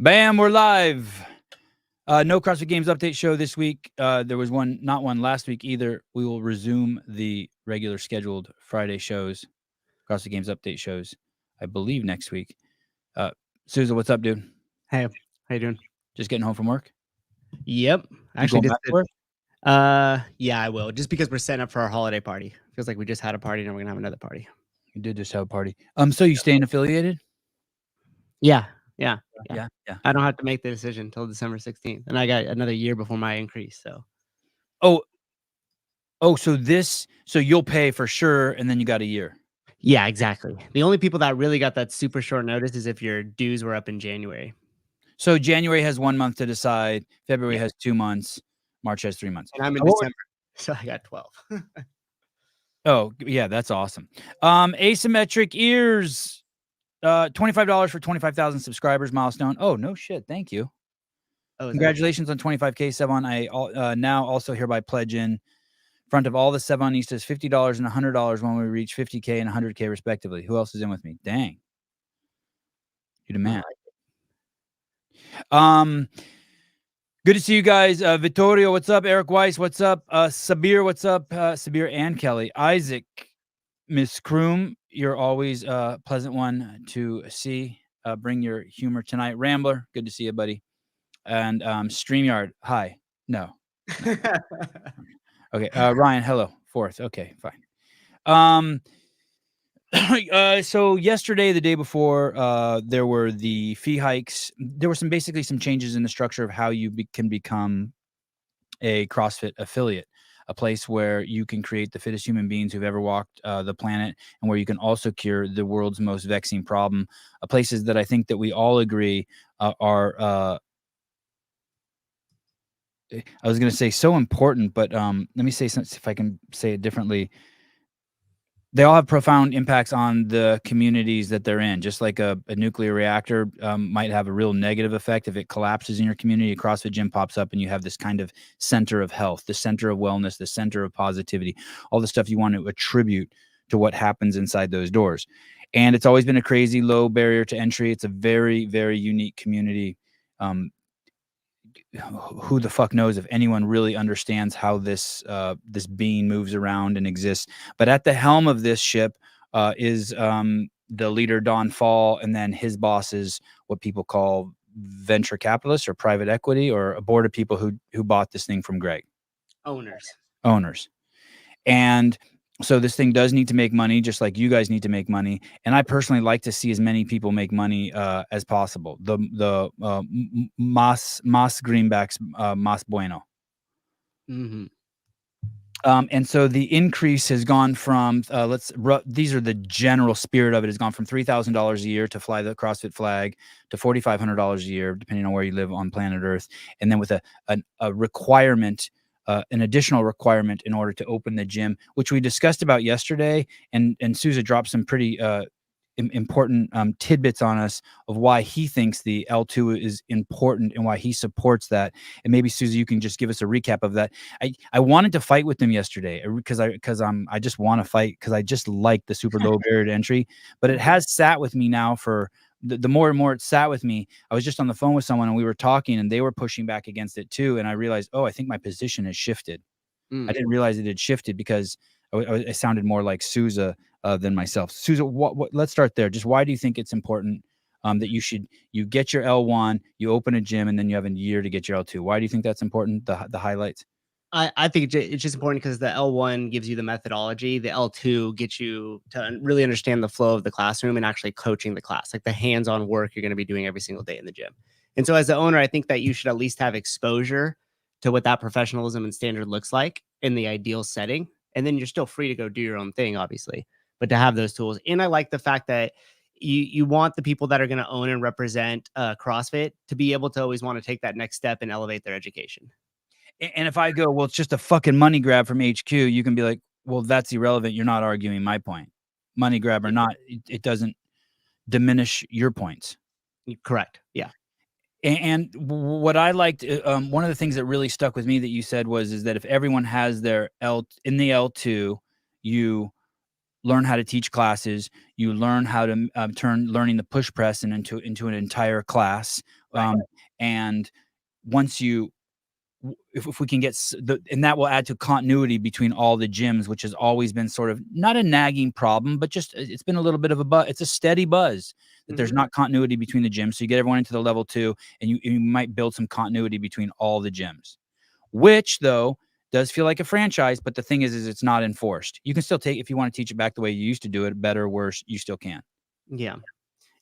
Bam, we're live. No CrossFit Games update show this week. There was not one last week either. We will resume the regular scheduled Friday shows, CrossFit Games update shows, I believe next week. Souza, what's up, dude? Hey, how you doing? Just getting home from work? Yep. You Actually, going just back to work? yeah, I will. Just because we're setting up for our holiday party. Feels like we just had a party and we're gonna have another party. You did just have a party. So you staying affiliated? Yeah. I don't have to make the decision until December 16th, and I got another year before my increase. So. So you'll pay for sure, and then you got a year. Yeah, exactly. The only people that really got that super short notice is if your dues were up in January. So January has 1 month to decide. February has 2 months. March has 3 months. And I'm in December, so I got 12. Oh, yeah, that's awesome. Asymmetric ears, $25 for 25,000 subscribers milestone. Oh, no shit. Thank you. Congratulations on 25K, Sevan. I now also hereby pledge in front of all the Sevanistas $50 and $100 when we reach 50K and 100K respectively. Who else is in with me? Dang. You're the man. Good to see you guys. Vittorio, what's up? Eric Weiss, what's up? Sabir, what's up? Sabir and Kelly. Isaac, Miss Kroom, you're always a pleasant one to see. Bring your humor tonight. Rambler, good to see you, buddy. And StreamYard, hi. No. Okay. Ryan, hello. Fourth. Okay, fine. So yesterday, the day before, there were the fee hikes. There were basically some changes in the structure of how you can become a CrossFit affiliate, a place where you can create the fittest human beings who've ever walked the planet, and where you can also cure the world's most vexing problem. Places that I think that we all agree are. I was going to say so important, but let me say something if I can say it differently. They all have profound impacts on the communities that they're in. Just like a nuclear reactor might have a real negative effect if it collapses in your community. A CrossFit gym pops up and you have this kind of center of health, the center of wellness, the center of positivity, all the stuff you want to attribute to what happens inside those doors. And it's always been a crazy low barrier to entry. It's a very, very unique community. Who the fuck knows if anyone really understands how this being moves around and exists. But at the helm of this ship is the leader, Don Fall, and then his boss is what people call venture capitalists or private equity, or a board of people who bought this thing from Greg. Owners. And so this thing does need to make money, just like you guys need to make money. And I personally like to see as many people make money as possible. The más greenbacks, más bueno. Mm-hmm. And so the increase has gone from these are the general spirit of it, has gone from $3,000 a year to fly the CrossFit flag to $4,500 a year, depending on where you live on planet Earth, and then with a requirement. An additional requirement in order to open the gym, which we discussed about yesterday, and Souza dropped some pretty important tidbits on us of why he thinks the L2 is important and why he supports that. And maybe Souza, you can just give us a recap of that. I wanted to fight with them yesterday because I just want to fight because I just like the super low barrier to entry, but it has sat with me now for. The more and more it sat with me. I was just on the phone with someone and we were talking and they were pushing back against it too. And I realized, I think my position has shifted. I didn't realize it had shifted because I sounded more like Souza than myself. Souza, let's start there. Just why do you think it's important that you get your L1, you open a gym, and then you have a year to get your L2? Why do you think that's important? The highlights. I think it's just important because the L1 gives you the methodology. The L2 gets you to really understand the flow of the classroom and actually coaching the class, like the hands-on work you're going to be doing every single day in the gym. And so as the owner, I think that you should at least have exposure to what that professionalism and standard looks like in the ideal setting. And then you're still free to go do your own thing, obviously, but to have those tools. And I like the fact that you want the people that are going to own and represent CrossFit to be able to always want to take that next step and elevate their education. And if I go, well, it's just a fucking money grab from HQ, you can be like, well, that's irrelevant. You're not arguing my point. Money grab or not, it doesn't diminish your points. Correct. Yeah. And what I liked, one of the things that really stuck with me that you said is that if everyone has their in the L2, you learn how to teach classes. You learn how to turn learning the push press into an entire class. Right. And once you, if we can get and that will add to continuity between all the gyms, which has always been sort of not a nagging problem, but just it's been a little bit of a buzz. It's a steady buzz that there's not continuity between the gyms. So you get everyone into the level 2, and you might build some continuity between all the gyms, which though does feel like a franchise. But the thing is it's not enforced. You can still take, if you want to teach it back the way you used to do it, better or worse, you still can. Yeah.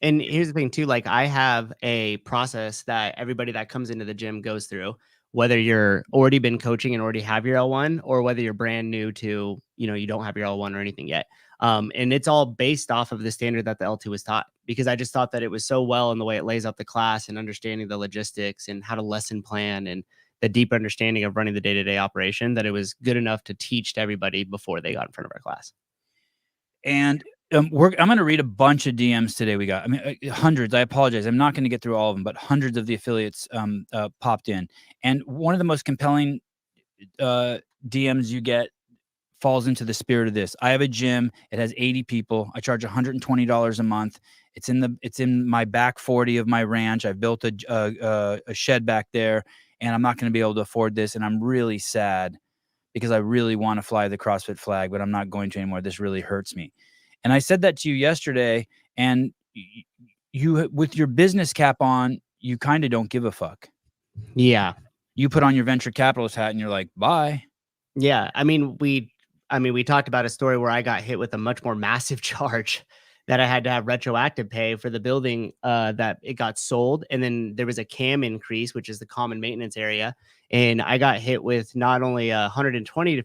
And here's the thing too, like I have a process that everybody that comes into the gym goes through, whether you're already been coaching and already have your L1, or whether you're brand new to, you don't have your L1 or anything yet. And it's all based off of the standard that the L2 was taught, because I just thought that it was so well in the way it lays out the class and understanding the logistics and how to lesson plan and the deep understanding of running the day-to-day operation, that it was good enough to teach to everybody before they got in front of our class. And I'm going to read a bunch of DMs today. We got, hundreds. I apologize. I'm not going to get through all of them, but hundreds of the affiliates popped in. And one of the most compelling DMs you get falls into the spirit of this. I have a gym. It has 80 people. I charge $120 a month. It's in my back 40 of my ranch. I've built a shed back there, and I'm not going to be able to afford this. And I'm really sad because I really want to fly the CrossFit flag, but I'm not going to anymore. This really hurts me. And I said that to you yesterday, and you, with your business cap on, you kind of don't give a fuck. Yeah. You put on your venture capitalist hat and you're like, bye. Yeah. I mean, we talked about a story where I got hit with a much more massive charge that I had to have retroactive pay for the building that it got sold. And then there was a CAM increase, which is the common maintenance area. And I got hit with not only a $125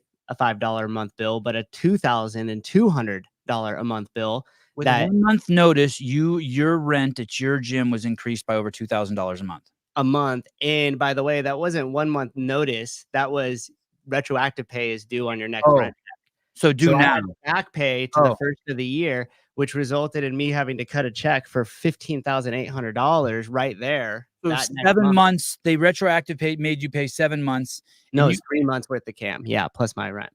a month bill, but a $2,200 a month bill. With 1 month notice, your rent at your gym was increased by over $2,000 a month. A month. And by the way, that wasn't 1 month notice. That was retroactive pay is due on your next rent check. So now. I had back pay to the first of the year, which resulted in me having to cut a check for $15,800 right there. So 7 months, they retroactive paid, made you pay 7 months. No, it's 3 months worth of CAM. Yeah, plus my rent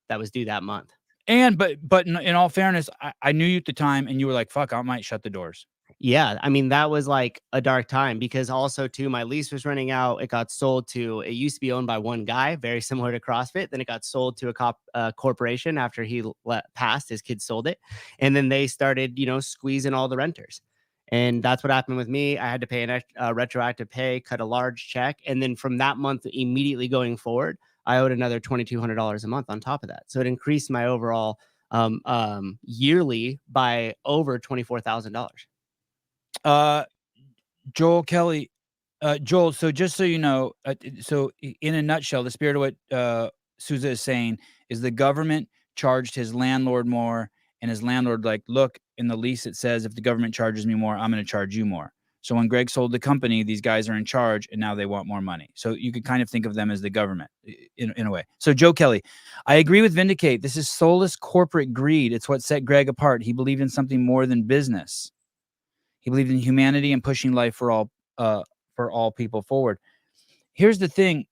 that was due that month. And but in all fairness, I knew you at the time, and you were like, "Fuck, I might shut the doors." Yeah, I mean, that was like a dark time, because also too, my lease was running out. It got sold to, it used to be owned by one guy, very similar to CrossFit. Then it got sold to a corporation after he passed. His kids sold it, and then they started, squeezing all the renters. And that's what happened with me. I had to pay a retroactive pay, cut a large check, and then from that month immediately going forward, I owed another $2,200 a month on top of that. So it increased my overall yearly by over $24,000. Joel Kelly, Joel, so just so you know, so in a nutshell, the spirit of what Souza is saying is the government charged his landlord more, and his landlord like, look, in the lease it says if the government charges me more, I'm going to charge you more. So when Greg sold the company, these guys are in charge, and now they want more money. So you could kind of think of them as the government in a way. So Joe Kelly, I agree with Vindicate. This is soulless corporate greed. It's what set Greg apart. He believed in something more than business. He believed in humanity and pushing life for all people forward. Here's the thing.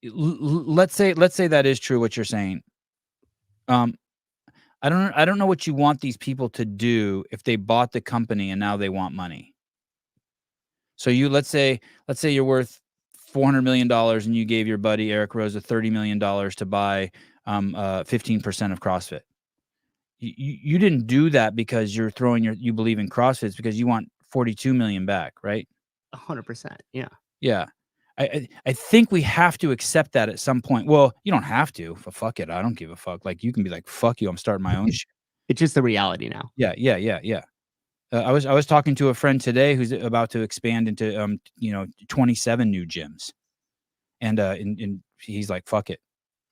Let's say that is true what you're saying. I don't know what you want these people to do if they bought the company and now they want money. So let's say you're worth $400 million and you gave your buddy Eric Rose $30 million to buy 15% of CrossFit. You didn't do that because you're you believe in CrossFit. It's because you want 42 million back, right? 100%. Yeah. Yeah. I think we have to accept that at some point. Well, you don't have to. Fuck it. I don't give a fuck. Like, you can be like, fuck you, I'm starting my own shit. It's just the reality now. Yeah. I was talking to a friend today who's about to expand into 27 new gyms. And he's like, fuck it.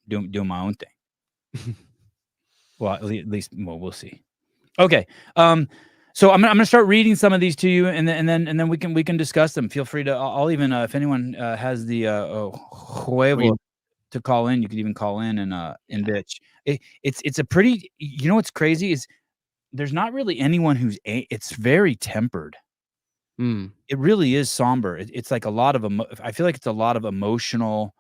Doing my own thing. Well, at least we'll see. Okay. So I'm gonna start reading some of these to you, and then we can discuss them. Feel free to. I'll even if anyone has the huevo to call in, you could even call in and bitch. It's a pretty. You know what's crazy is there's not really anyone it's very tempered. It really is somber. It's like a lot of I feel like it's a lot of emotional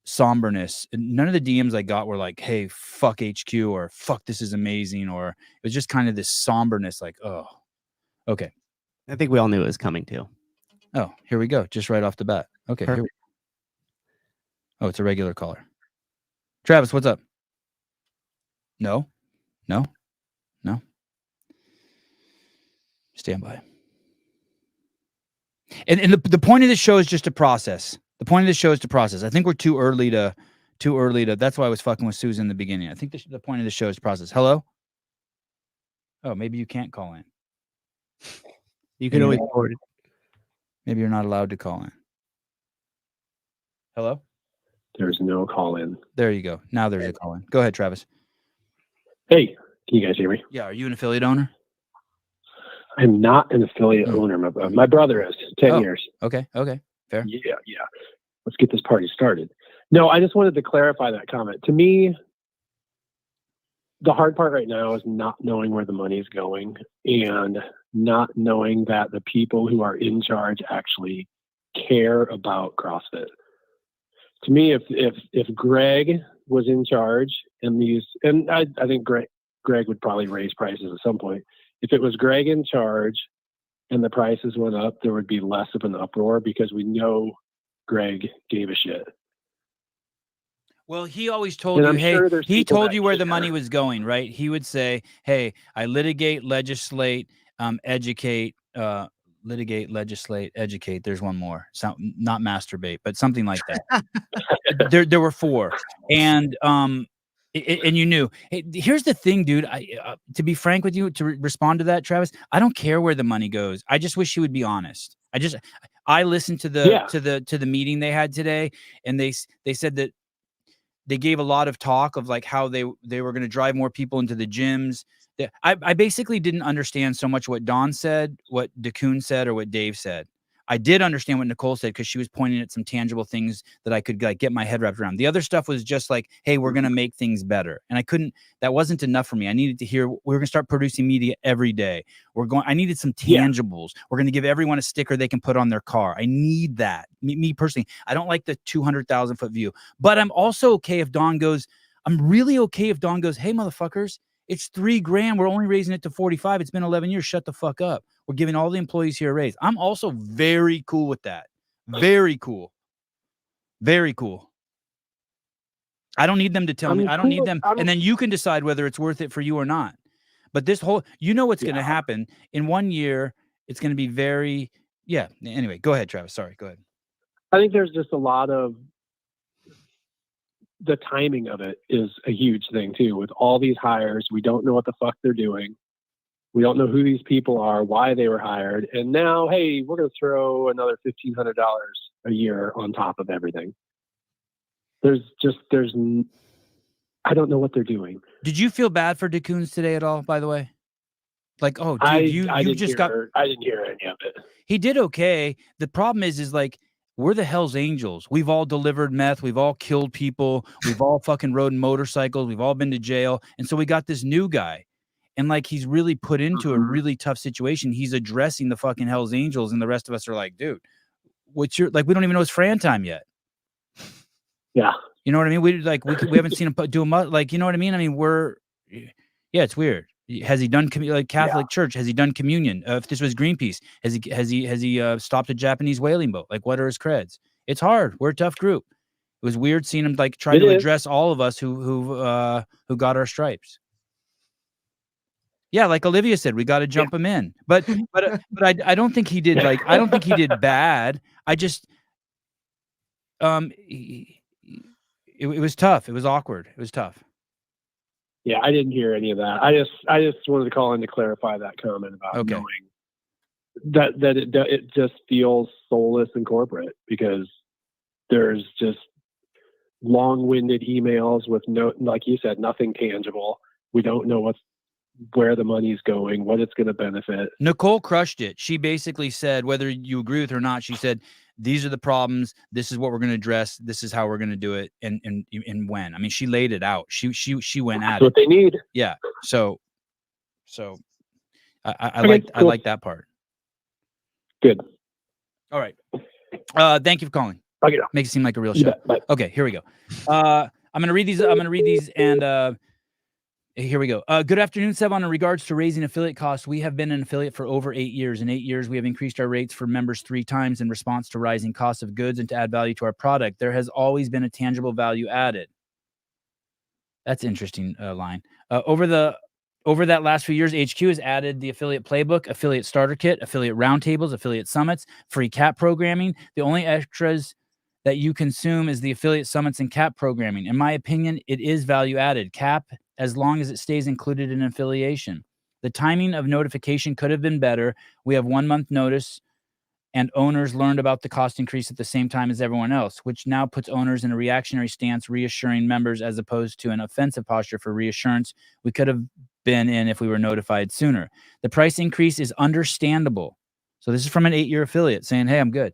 somberness. None of the DMs I got were like, hey, fuck HQ or fuck, this is amazing. Or it was just kind of this somberness, like, oh, okay. I think we all knew it was coming too. Oh, here we go. Just right off the bat. Okay. Here we Oh, it's a regular caller. Travis, what's up? No. Stand by. And the point of this show is just to process. The point of this show is to process. I think we're too early to. That's why I was fucking with Susan in the beginning. I think the point of the show is to process. Hello. Oh, maybe you can't call in. You can always forward it. Maybe you're not allowed to call in. Hello. There's no call in. There you go. Now there's a call in. Go ahead, Travis. Hey, can you guys hear me? Yeah. Are you an affiliate owner? I'm not an affiliate owner. My brother is 10 years. Okay. Fair. Yeah. Let's get this party started. No, I just wanted to clarify that comment. To me, the hard part right now is not knowing where the money's going and not knowing that the people who are in charge actually care about CrossFit. To me, if Greg was in charge and I think Greg would probably raise prices at some point. If it was Greg in charge and the prices went up, there would be less of an uproar because we know Greg gave a shit. Well, he always told you, hey, he told you where the money was going, right? He would say, hey, I litigate, legislate, educate, legislate, educate. There's one more. Not masturbate, but something like that. There were 4. And and you knew. Here's the thing, dude. To be frank with you, to respond to that, Travis, I don't care where the money goes. I just wish he would be honest. I listened to the meeting they had today, and they said that they gave a lot of talk of like how they were going to drive more people into the gyms. I basically didn't understand so much what Don said, what DeCoon said, or what Dave said. I did understand what Nicole said because she was pointing at some tangible things that I could like get my head wrapped around. The other stuff was just like, hey, we're going to make things better. And that wasn't enough for me. I needed to hear, we're going to start producing media every day. I needed some tangibles. We're going to give everyone a sticker they can put on their car. I need that. Me personally, I don't like the 200,000 foot view, but I'm also okay if Don goes, hey, motherfuckers, it's $3,000. We're only raising it to 45. It's been 11 years. Shut the fuck up. We're giving all the employees here a raise. I'm also very cool with that. Very cool. Very cool. I don't need them to tell me. I don't need them. And then you can decide whether it's worth it for you or not. But this whole, what's going to happen in 1 year. It's going to be very, Anyway, go ahead, Travis. Sorry. Go ahead. I think there's just a lot of the timing of it is a huge thing too. With all these hires, we don't know what the fuck they're doing. We don't know who these people are, why they were hired. And now, hey, we're going to throw another $1,500 a year on top of everything. I don't know what they're doing. Did you feel bad for DeCoons today at all, by the way? Like, oh, dude, I didn't hear any of it. He did okay. The problem is like, we're the Hell's Angels. We've all delivered meth. We've all killed people. We've all fucking rode motorcycles. We've all been to jail. And so we got this new guy. And like, he's really put into a really tough situation. He's addressing the fucking Hell's Angels. And the rest of us are like, dude, we don't even know it's Fran time yet. Yeah. You know what I mean? We haven't seen him do like, you know what I mean? I mean, it's weird. Has he done Catholic Church? Has he done communion? If this was Greenpeace, has he stopped a Japanese whaling boat? Like, what are his creds? It's hard. We're a tough group. It was weird seeing him like try to address all of us who got our stripes. Yeah, like Olivia said, we got to jump him in. But I don't think he did I don't think he did bad. I just it was tough. It was awkward. It was tough. Yeah, I didn't hear any of that. I just wanted to call in to clarify that comment about knowing that it just feels soulless and corporate because there's just long-winded emails with no, like you said, nothing tangible. We don't know where the money's going, what it's going to benefit. Nicole crushed it. She basically said, whether you agree with her or not, she said, these are the problems. This is what we're going to address. This is how we're going to do it. And when, I mean, she laid it out. She went at it. That's what they need. Yeah. So I like that part. Good. All right. Thank you for calling. I'll get off. Makes it seem like a real You show. bet. Bye. Okay, here we go. I'm gonna read these, and here we go. Good afternoon, Sevan. In regards to raising affiliate costs, we have been an affiliate for over 8 years. In 8 years, we have increased our rates for members 3 times in response to rising costs of goods and to add value to our product. There has always been a tangible value added. That's an interesting line. Over that last few years, HQ has added the affiliate playbook, affiliate starter kit, affiliate roundtables, affiliate summits, free CAP programming. The only extras that you consume is the affiliate summits and CAP programming. In my opinion, it is value added. CAP, as long as it stays included in affiliation. The timing of notification could have been better. We have 1 month notice, and owners learned about the cost increase at the same time as everyone else, which now puts owners in a reactionary stance, reassuring members as opposed to an offensive posture for reassurance we could have been in if we were notified sooner. The price increase is understandable. So this is from an 8-year affiliate saying, hey, I'm good.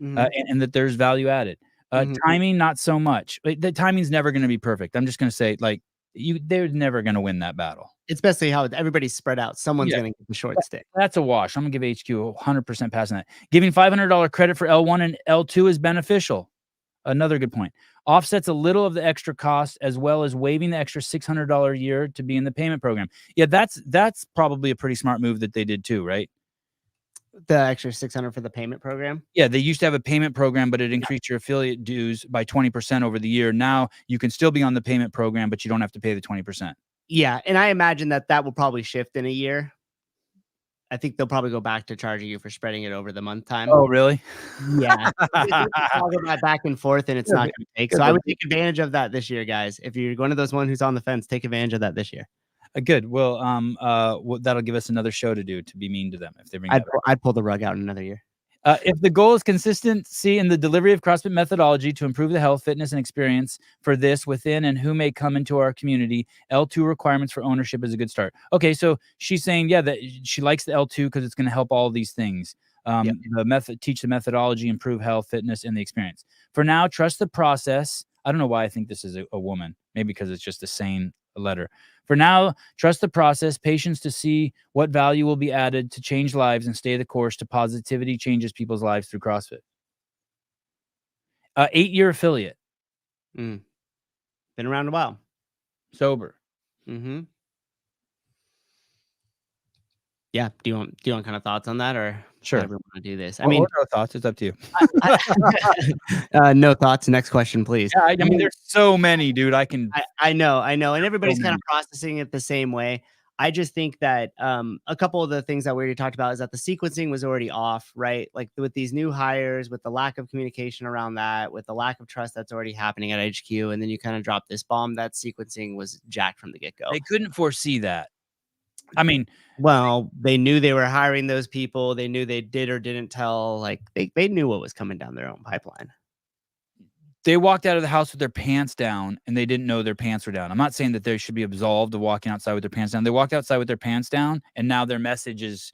And that there's value added. Timing, not so much. The timing's never going to be perfect. I'm just going to say, like, they're never going to win that battle. It's basically how everybody's spread out. Someone's going to get the short stick. That's a wash. I'm going to give HQ 100% passing that. Giving $500 credit for L1 and L2 is beneficial. Another good point. Offsets a little of the extra cost, as well as waiving the extra $600 a year to be in the payment program. Yeah, that's probably a pretty smart move that they did too, right? The extra $600 for the payment program. Yeah, they used to have a payment program, but it increased your affiliate dues by 20% over the year. Now you can still be on the payment program, but you don't have to pay the 20%. Yeah, and I imagine that will probably shift in a year. I think they'll probably go back to charging you for spreading it over the month time. Oh, really? Yeah. Talk about back and forth, and it's not going to take. So I would take advantage of that this year, guys. If you're one of those who's on the fence, take advantage of that this year. Good. Well, that'll give us another show to do to be mean to them if they bring. I'd pull the rug out in another year. If the goal is consistency in the delivery of CrossFit methodology to improve the health, fitness, and experience for this within and who may come into our community, L2 requirements for ownership is a good start. Okay, so she's saying, yeah, that she likes the L2 because it's going to help all these things. Teach the methodology, improve health, fitness, and the experience. For now, trust the process. I don't know why I think this is a woman. Maybe because it's just a sane letter. For now, trust the process, patience to see what value will be added to change lives and stay the course to positivity changes people's lives through CrossFit. 8-year affiliate. Been around a while. Sober. Yeah. Do you want kind of thoughts on that, or sure? Whatever want to do this. I mean, no thoughts. It's up to you. No thoughts. Next question, please. Yeah, I mean, there's so many, dude. I know, and everybody's kind of processing it the same way. I just think that a couple of the things that we already talked about is that the sequencing was already off, right? Like with these new hires, with the lack of communication around that, with the lack of trust that's already happening at HQ, and then you kind of drop this bomb. That sequencing was jacked from the get-go. They couldn't foresee that. I mean, well, they knew they were hiring those people. They knew they did or didn't tell. Like they knew what was coming down their own pipeline. They walked out of the house with their pants down and they didn't know their pants were down. I'm not saying that they should be absolved of walking outside with their pants down. They walked outside with their pants down, and now their message is,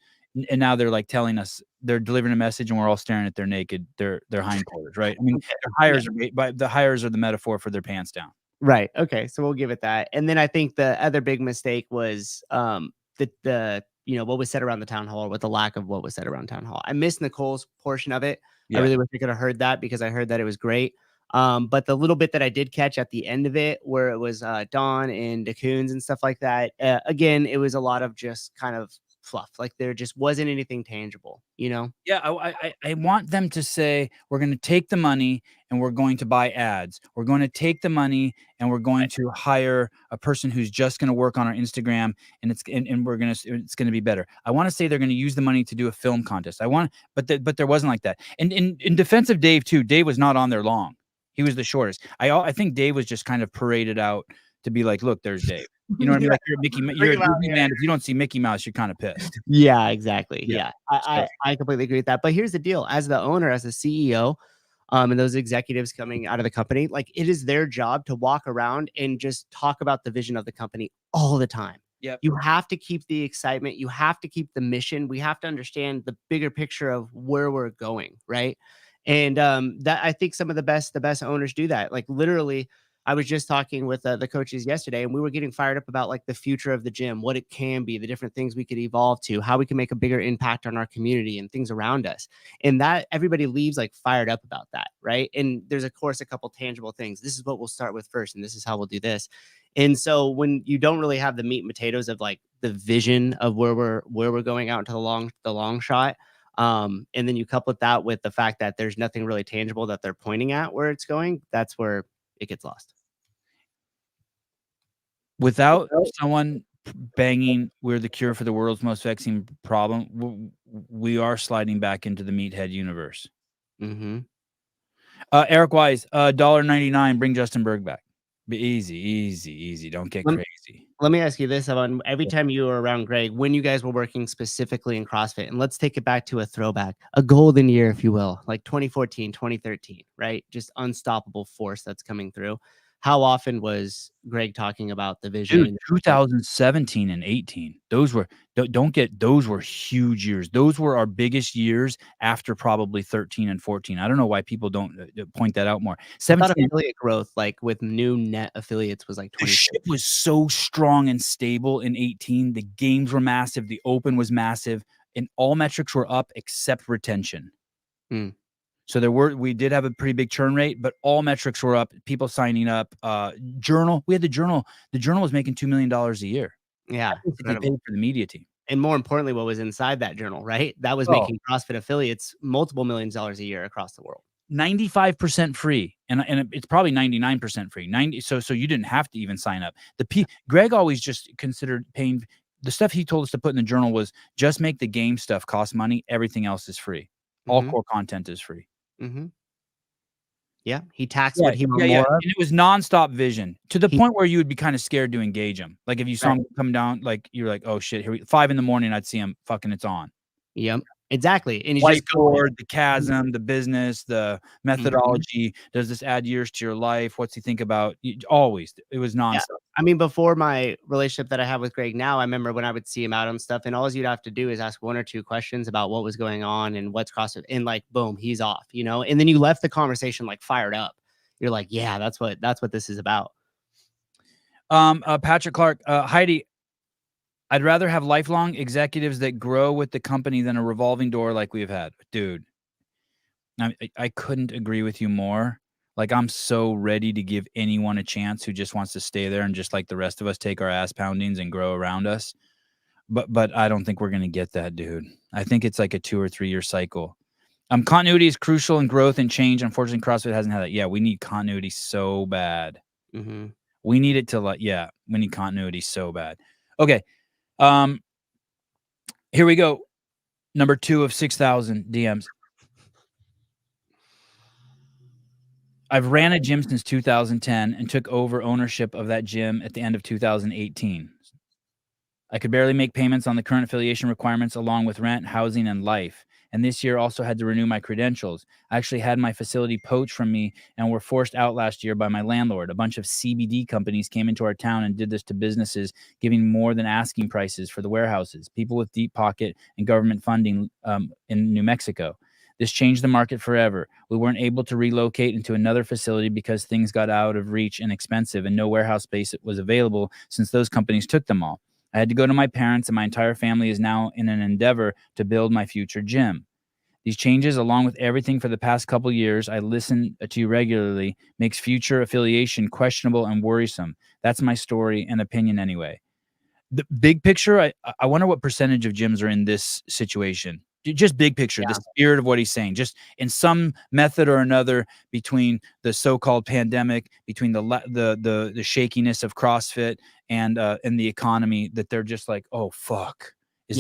and now they're like telling us, they're delivering a message, and we're all staring at their naked, their hindquarters, right? I mean, the hires are the metaphor for their pants down. Right. Okay. So we'll give it that. And then I think the other big mistake was the what was said around the town hall, with the lack of what was said around town hall. I missed Nicole's portion of it. Yeah. I really wish I could have heard that, because I heard that it was great. But the little bit that I did catch at the end of it, where it was Dawn and DeCoons and stuff like that, again, it was a lot of just kind of fluff. Like there just wasn't anything tangible, Yeah, I want them to say, we're going to take the money and we're going to buy ads. We're going to take the money and we're going to hire a person who's just going to work on our Instagram, and it's going to be better. I want to say they're going to use the money to do a film contest. But there wasn't like that. And in defense of Dave too, Dave was not on there long. He was the shortest. I think Dave was just kind of paraded out to be like, look, there's Dave. You know what I mean? Like you're a Disneyland. If you don't see Mickey Mouse, you're kind of pissed. Yeah, exactly. Yeah. I completely agree with that. But here's the deal: as the owner, as the CEO, and those executives coming out of the company, like it is their job to walk around and just talk about the vision of the company all the time. Yep. You have to keep the excitement. You have to keep the mission. We have to understand the bigger picture of where we're going, right? And that I think some of the best owners do that. Like literally, I was just talking with the coaches yesterday, and we were getting fired up about like the future of the gym, what it can be, the different things we could evolve to, how we can make a bigger impact on our community and things around us. And that everybody leaves like fired up about that, right? And there's of course a couple tangible things. This is what we'll start with first, and this is how we'll do this. And so when you don't really have the meat and potatoes of like the vision of where we're going out into the long shot, and then you couple that with the fact that there's nothing really tangible that they're pointing at where it's going, that's where it gets lost. Without someone banging, we're the cure for the world's most vexing problem, we are sliding back into the meathead universe. Mm-hmm. Eric Wise, $1.99, bring Justin Berg back. Be easy. Don't get crazy. Let me ask you this, Evan. Every time you were around Greg, when you guys were working specifically in CrossFit, and let's take it back to a throwback, a golden year, if you will, like 2014, 2013, right? Just unstoppable force that's coming through. How often was Greg talking about the vision? Dude, 2017 and 18, those were those were huge years. Those were our biggest years after probably 13 and 14. I don't know why people don't point that out more. 17 affiliate growth, like with new net affiliates, was like 20. The shit was so strong and stable in 18. The games were massive. The open was massive, and all metrics were up except retention. So we did have a pretty big churn rate, but all metrics were up. People signing up. Journal. We had the journal. The journal was making $2 million a year. Yeah, they paid for the media team. And more importantly, what was inside that journal, right? That was making CrossFit affiliates multiple millions of dollars a year across the world. 95% free, and it's probably 99% free. So you didn't have to even sign up. Greg always just considered paying. The stuff he told us to put in the journal was just make the game stuff cost money. Everything else is free. All core content is free. Mm-hmm. Yeah, he taxed what he wanted more of. And it was nonstop vision to the point where you would be kind of scared to engage him. Like if you saw him come down, like you're like, oh shit, 5 a.m, I'd see him fucking it's on. Yep, exactly. And he's whiteboard, the chasm, the business, the methodology. Does this add years to your life? What's he think about? Always, it was nonstop. Yeah. I mean, before my relationship that I have with Greg now, I remember when I would see him out on stuff, and all you'd have to do is ask 1 or 2 questions about what was going on and what's CrossFit, and like, boom, he's off, you know. And then you left the conversation like fired up. You're like, yeah, that's what this is about. Patrick Clark, Heidi, I'd rather have lifelong executives that grow with the company than a revolving door like we've had. Dude, I couldn't agree with you more. Like, I'm so ready to give anyone a chance who just wants to stay there and just like the rest of us take our ass poundings and grow around us. But I don't think we're going to get that, dude. I think it's like a 2 or 3 year cycle. Continuity is crucial in growth and change. Unfortunately, CrossFit hasn't had that. Yeah, we need continuity so bad. We need it to we need continuity so bad. Okay. Here we go. Number 2 of 6,000 DMs. I've ran a gym since 2010 and took over ownership of that gym at the end of 2018. I could barely make payments on the current affiliation requirements along with rent, housing, and life. And this year also had to renew my credentials. I actually had my facility poached from me and were forced out last year by my landlord. A bunch of CBD companies came into our town and did this to businesses, giving more than asking prices for the warehouses, people with deep pocket and government funding in New Mexico. This changed the market forever. We weren't able to relocate into another facility because things got out of reach and expensive, and no warehouse space was available since those companies took them all. I had to go to my parents, and my entire family is now in an endeavor to build my future gym. These changes, along with everything for the past couple years I listen to you regularly, makes future affiliation questionable and worrisome. That's my story and opinion anyway. The big picture, I wonder what percentage of gyms are in this situation. Just big picture, the spirit of what he's saying, just in some method or another, between the so-called pandemic, between the shakiness of CrossFit and the economy, that they're just like, oh fuck, this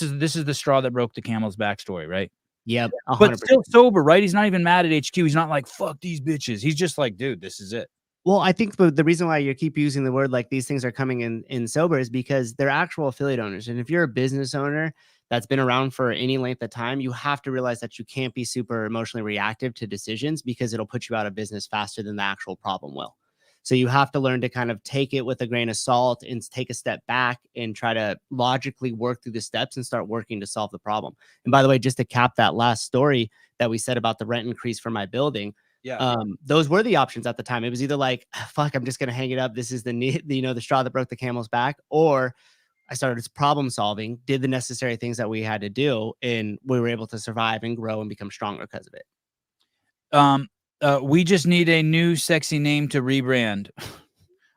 is the straw that broke the camel's back story, right? Yep, 100%. But still sober, right? He's not even mad at HQ. He's not like fuck these bitches. He's just like, dude, this is it. Well, I think the reason why you keep using the word like these things are coming in sober is because they're actual affiliate owners. And if you're a business owner that's been around for any length of time, you have to realize that you can't be super emotionally reactive to decisions because it'll put you out of business faster than the actual problem will. So you have to learn to kind of take it with a grain of salt and take a step back and try to logically work through the steps and start working to solve the problem. And by the way, just to cap that last story that we said about the rent increase for my building, Those were the options at the time. It was either like, fuck, I'm just going to hang it up. This is the straw that broke the camel's back. Or I started problem solving, did the necessary things that we had to do, and we were able to survive and grow and become stronger because of it. We just need a new sexy name to rebrand.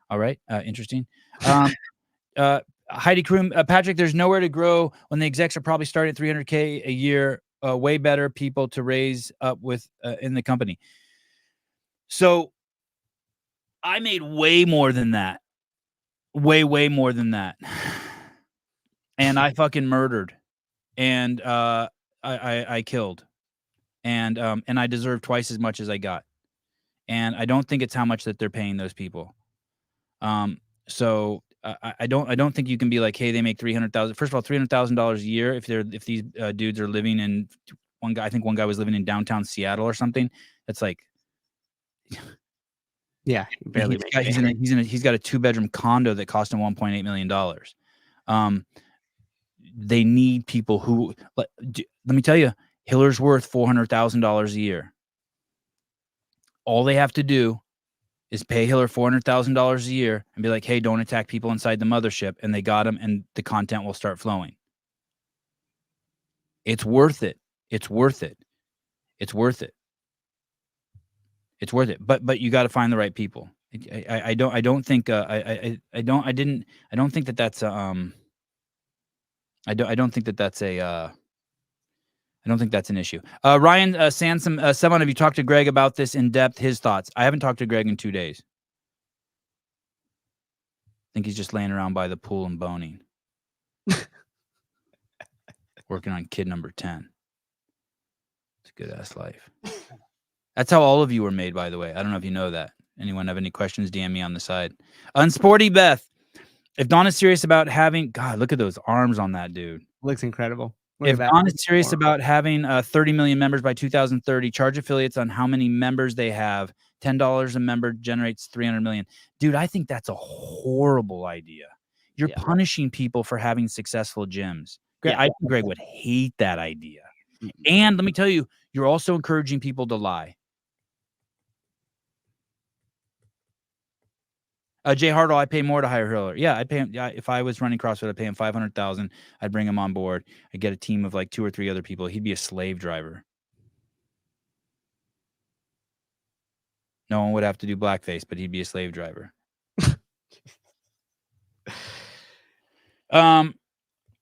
All right. Interesting. Heidi Kroom, Patrick, there's nowhere to grow when the execs are probably starting at $300K a year. Way better people to raise up with in the company. So I made way more than that. Way more than that. And I fucking murdered. And I killed. And I deserve twice as much as I got. And I don't think it's how much that they're paying those people. So I don't think you can be like, hey, they make $300,000. First of all, $300,000 a year. If these dudes are living in I think one guy was living in downtown Seattle or something. That's like, yeah, barely. He's got a 2-bedroom condo that cost him $1.8 million. They need people who, let me tell you, Hiller's worth $400,000 a year. All they have to do is pay Hiller $400,000 a year and be like, hey, don't attack people inside the mothership. And they got him, and the content will start flowing. It's worth it. It's worth it. It's worth it. It's worth it. But you got to find the right people. I don't think that's an issue. Ryan Sansom, Sevan, have you talked to Greg about this in depth? His thoughts. I haven't talked to Greg in 2 days. I think he's just laying around by the pool and boning. Working on kid number 10. It's a good ass life. That's how all of you were made, by the way. I don't know if you know that. Anyone have any questions? DM me on the side. Unsporty Beth. If Don is serious about having, God, look at those arms on that dude. Looks incredible. If Don is serious about having 30 million members by 2030, charge affiliates on how many members they have. $10 a member generates 300 million. Dude, I think that's a horrible idea. You're punishing people for having successful gyms. I think Greg would hate that idea. And let me tell you, you're also encouraging people to lie. Jay Hartle, I pay more to hire Hiller. Yeah, I'd pay him. Yeah, if I was running CrossFit, I'd pay him $500,000. I'd bring him on board. I'd get a team of like 2 or 3 other people. He'd be a slave driver. No one would have to do blackface, but he'd be a slave driver.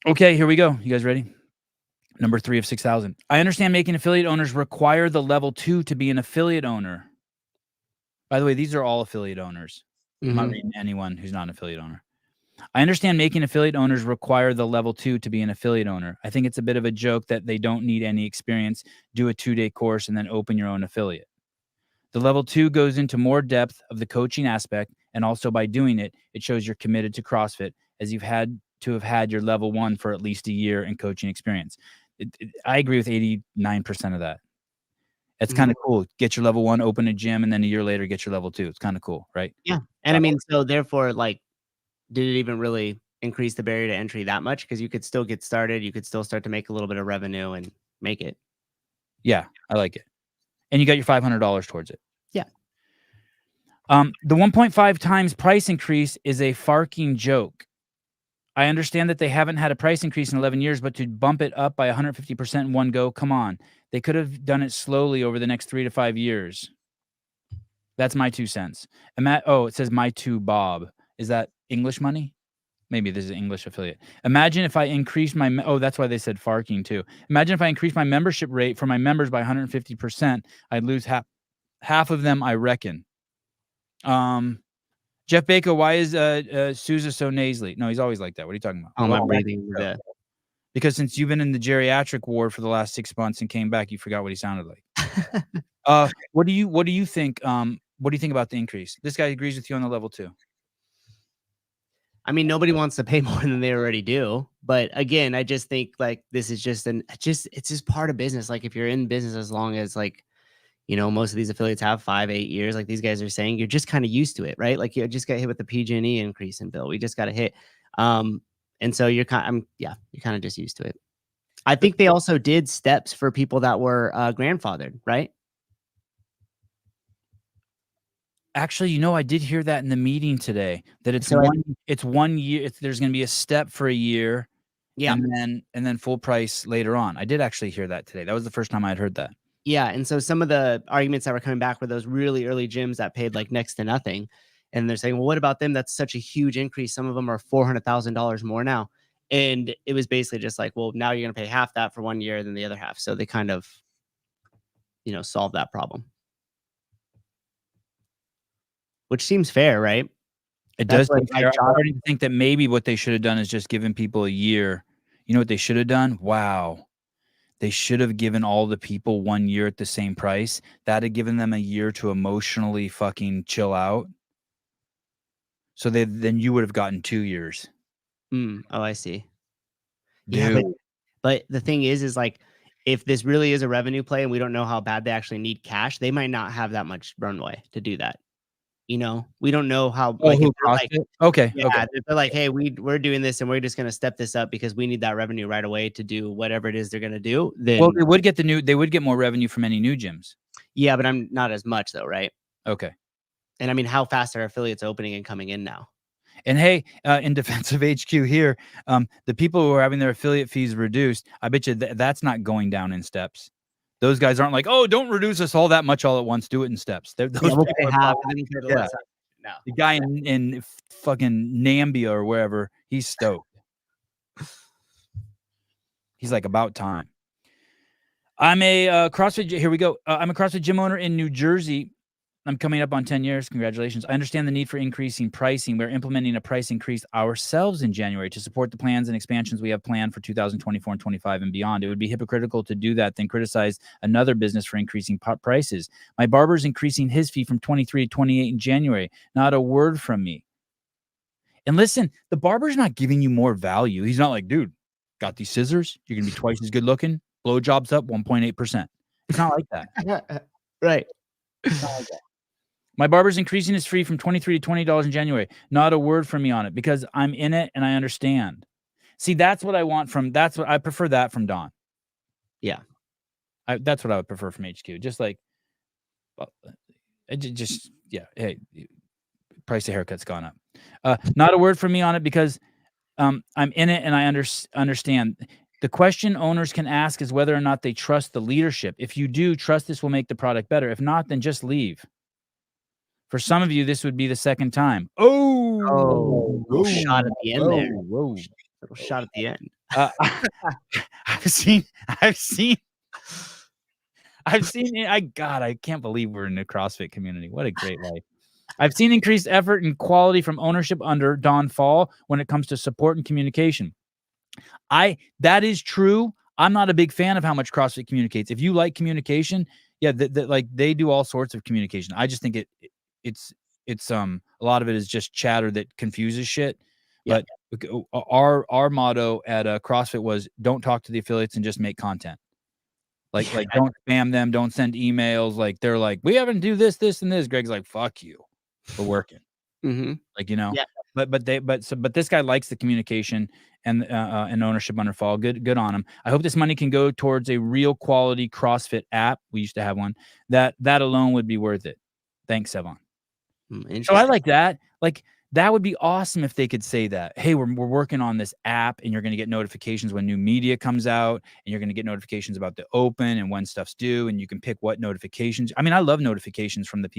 Okay, here we go. You guys ready? Number 3 of 6,000. I understand making affiliate owners require the level 2 to be an affiliate owner. By the way, these are all affiliate owners. I'm not reading anyone who's not an affiliate owner. I understand making affiliate owners require the level 2 to be an affiliate owner. I think it's a bit of a joke that they don't need any experience, do a 2-day course, and then open your own affiliate. The level 2 goes into more depth of the coaching aspect, and also by doing it, it shows you're committed to CrossFit, as you've had to have had your level 1 for at least a year in coaching experience. I agree with 89% of that. It's kind of cool. Get your level 1, open a gym, and then a year later, get your level 2. It's kind of cool, right? Yeah. And I mean, so therefore, like, did it even really increase the barrier to entry that much? Because you could still get started. You could still start to make a little bit of revenue and make it. Yeah, I like it. And you got your $500 towards it. Yeah. The 1.5 times price increase is a farking joke. I understand that they haven't had a price increase in 11 years, but to bump it up by 150% in one go, come on. They could have done it slowly over the next 3 to 5 years. That's my 2 cents. It says my 2 Bob. Is that English money? Maybe this is an English affiliate. Imagine if I increased my, that's why they said farking too. Imagine if I increased my membership rate for my members by 150%, I'd lose half of them, I reckon. Jeff Baker, why is Sousa so nasally? No, he's always like that. What are you talking about? I'm not reading that. Because since you've been in the geriatric ward for the last 6 months and came back, you forgot what he sounded like. What do you think? What do you think about the increase? This guy agrees with you on the level 2. I mean, nobody wants to pay more than they already do. But again, I just think like this is it's just part of business. Like if you're in business as long as like, you know, most of these affiliates have 5-8 years, like these guys are saying, you're just kind of used to it, right? Like you just got hit with the PG&E increase in bill. We just got to hit. And so you're kind of just used to it. I think they also did steps for people that were grandfathered, right? Actually, I did hear that in the meeting today, that it's So it's 1 year. There's going to be a step for a year, yeah. and then full price later on. I did actually hear that today. That was the first time I'd heard that. Yeah, and so some of the arguments that were coming back were those really early gyms that paid like next to nothing, and they're saying, "Well, what about them? That's such a huge increase. Some of them are $400,000 more now." And it was basically just like, "Well, now you're going to pay half that for 1 year than the other half." So they kind of, solve that problem, which seems fair, right? It That's does what seem my fair. I'm job. starting to think that maybe what they should have done is just given people a year. You know what they should have done? Wow. They should have given all the people 1 year at the same price. That had given them a year to emotionally fucking chill out. So then you would have gotten 2 years. Oh, I see. Dude. Yeah, but the thing is like, if this really is a revenue play and we don't know how bad they actually need cash, they might not have that much runway to do that. We don't know how, like, if they're like, Okay. yeah, Okay. if they're like, "Hey, we're doing this and we're just gonna step this up because we need that revenue right away to do whatever it is they're gonna do," then Well, they would get more revenue from any new gyms. yeah, but I'm not as much though, right? Okay. And I mean, how fast are affiliates opening and coming in now? And hey, in defense of HQ here, the people who are having their affiliate fees reduced, I bet you that's not going down in steps. Those guys aren't like, "Oh, don't reduce us all that much all at once. Do it in steps." Those Yeah, we'll people pay are half probably- and then we'll pay the yeah. less. No. The guy in fucking Nambia or wherever, he's stoked. He's like, about time. I'm a CrossFit. Here we go. I'm a CrossFit gym owner in New Jersey. I'm coming up on 10 years. Congratulations. I understand the need for increasing pricing. We're implementing a price increase ourselves in January to support the plans and expansions we have planned for 2024 and 25 and beyond. It would be hypocritical to do that, then criticize another business for increasing prices. My barber's increasing his fee from 23 to 28 in January. Not a word from me. And listen, the barber's not giving you more value. He's not like, "Dude, got these scissors. You're going to be twice as good looking. Blowjob's up 1.8%. It's not like that. Right. It's not like that. My barber's increasing his fee from $23 to $20 in January. Not a word from me on it because I'm in it and I understand. See, that's what I want I prefer that from Don. Yeah. That's what I would prefer from HQ. Just like, yeah. Hey, price of haircut's gone up. Not a word from me on it because I'm in it and I understand. The question owners can ask is whether or not they trust the leadership. If you do, trust this will make the product better. If not, then just leave. For some of you, this would be the second time. Oh, little shot at the end there. Whoa. Little shot at the end. I've seen I can't believe we're in the CrossFit community. What a great life. I've seen increased effort and quality from ownership under Don Fall when it comes to support and communication. That is true. I'm not a big fan of how much CrossFit communicates. If you like communication, yeah, like they do all sorts of communication. I just think it's a lot of it is just chatter that confuses shit. Yeah. But our motto at CrossFit was don't talk to the affiliates and just make content. Like don't spam them, don't send emails. Like they're like, we haven't do this, and this. Greg's like, fuck you. We're working. Mm-hmm. Like, you know. Yeah. But this guy likes the communication and ownership under Fall. Good on him. I hope this money can go towards a real quality CrossFit app. We used to have one. That alone would be worth it. Thanks, Sevan. So I like that. Like that would be awesome if they could say that. Hey, we're working on this app, and you're going to get notifications when new media comes out, and you're going to get notifications about the open and when stuff's due, and you can pick what notifications. I mean, I love notifications from the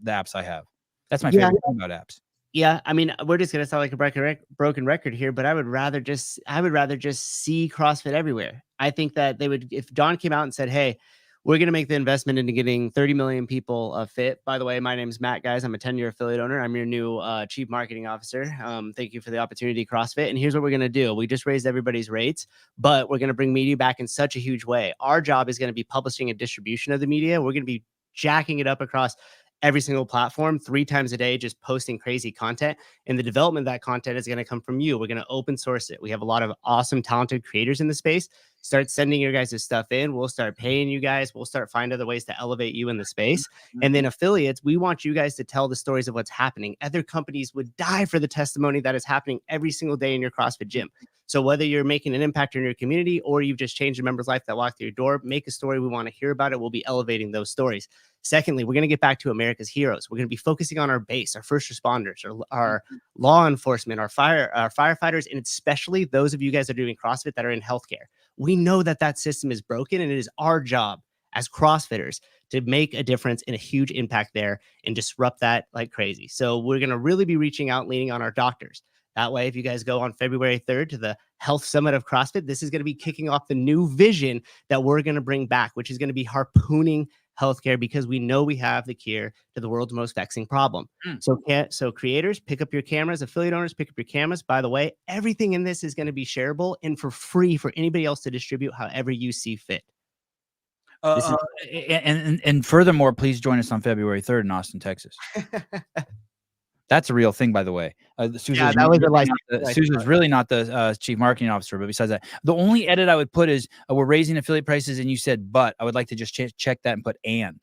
apps I have. That's my favorite thing about apps. Yeah, I mean, we're just gonna sound like a broken record here, but I would rather just see CrossFit everywhere. I think that if Don came out and said, "Hey, we're gonna make the investment into getting 30 million people fit." By the way, my name's Matt, guys. I'm a 10-year affiliate owner. I'm your new chief marketing officer. Thank you for the opportunity, CrossFit. And here's what we're gonna do: we just raised everybody's rates, but we're gonna bring media back in such a huge way. Our job is gonna be publishing and distribution of the media. We're gonna be jacking it up across every single platform 3 times a day, just posting crazy content. And the development of that content is going to come from you. We're going to open source it. We have a lot of awesome, talented creators in the space. Start sending your guys' stuff in. We'll start paying you guys. We'll start finding other ways to elevate you in the space. And then affiliates, we want you guys to tell the stories of what's happening. Other companies would die for the testimony that is happening every single day in your CrossFit gym. So whether you're making an impact in your community or you've just changed a member's life that walked through your door, make a story. We want to hear about it. We'll be elevating those stories. Secondly, we're going to get back to America's heroes. We're going to be focusing on our base, our first responders, our law enforcement, our firefighters, and especially those of you guys that are doing CrossFit that are in healthcare. We know that system is broken, and it is our job as CrossFitters to make a difference and a huge impact there and disrupt that like crazy. So we're going to really be reaching out, leaning on our doctors. That way, if you guys go on February 3rd to the Health Summit of CrossFit, this is going to be kicking off the new vision that we're going to bring back, which is going to be harpooning healthcare, because we know we have the cure to the world's most vexing problem. So creators, pick up your cameras. Affiliate owners, pick up your cameras. By the way, everything in this is going to be shareable and for free for anybody else to distribute however you see fit. And furthermore, please join us on February 3rd in Austin, Texas. That's a real thing, by the way. Susan's really not the chief marketing officer, but besides that, the only edit I would put is we're raising affiliate prices, and you said, but I would like to just check that and put and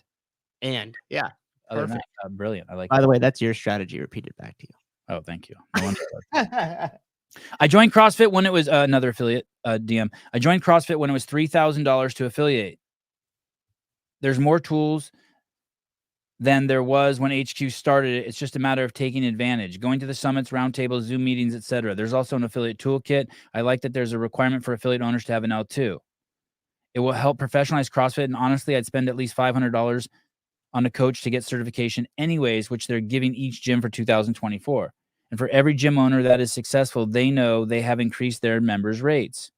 yeah, perfect. That, brilliant. I like. By the way, that's your strategy. Repeated back to you. Oh, thank you. I joined CrossFit when it was another affiliate DM. I joined CrossFit when it was $3,000 to affiliate. There's more tools than there was when HQ started it. It's just a matter of taking advantage, going to the summits, roundtables, Zoom meetings, etc. There's also an affiliate toolkit. I like that there's a requirement for affiliate owners to have an L2. It will help professionalize CrossFit, and honestly, I'd spend at least $500 on a coach to get certification anyways, which they're giving each gym for 2024. And for every gym owner that is successful, they know they have increased their members' rates.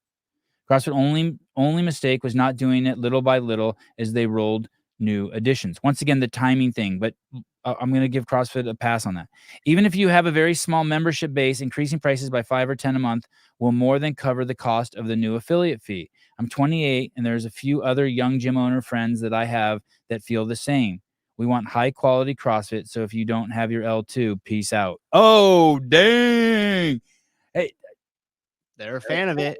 CrossFit only mistake was not doing it little by little as they rolled new additions. Once again, the timing thing, but I'm going to give CrossFit a pass on that. Even if you have a very small membership base, increasing prices by $5 or $10 a month will more than cover the cost of the new affiliate fee. I'm 28, and there's a few other young gym owner friends that I have that feel the same. We want high quality CrossFit, so if you don't have your L2, peace out. Oh, dang. Hey, they're a fan of it.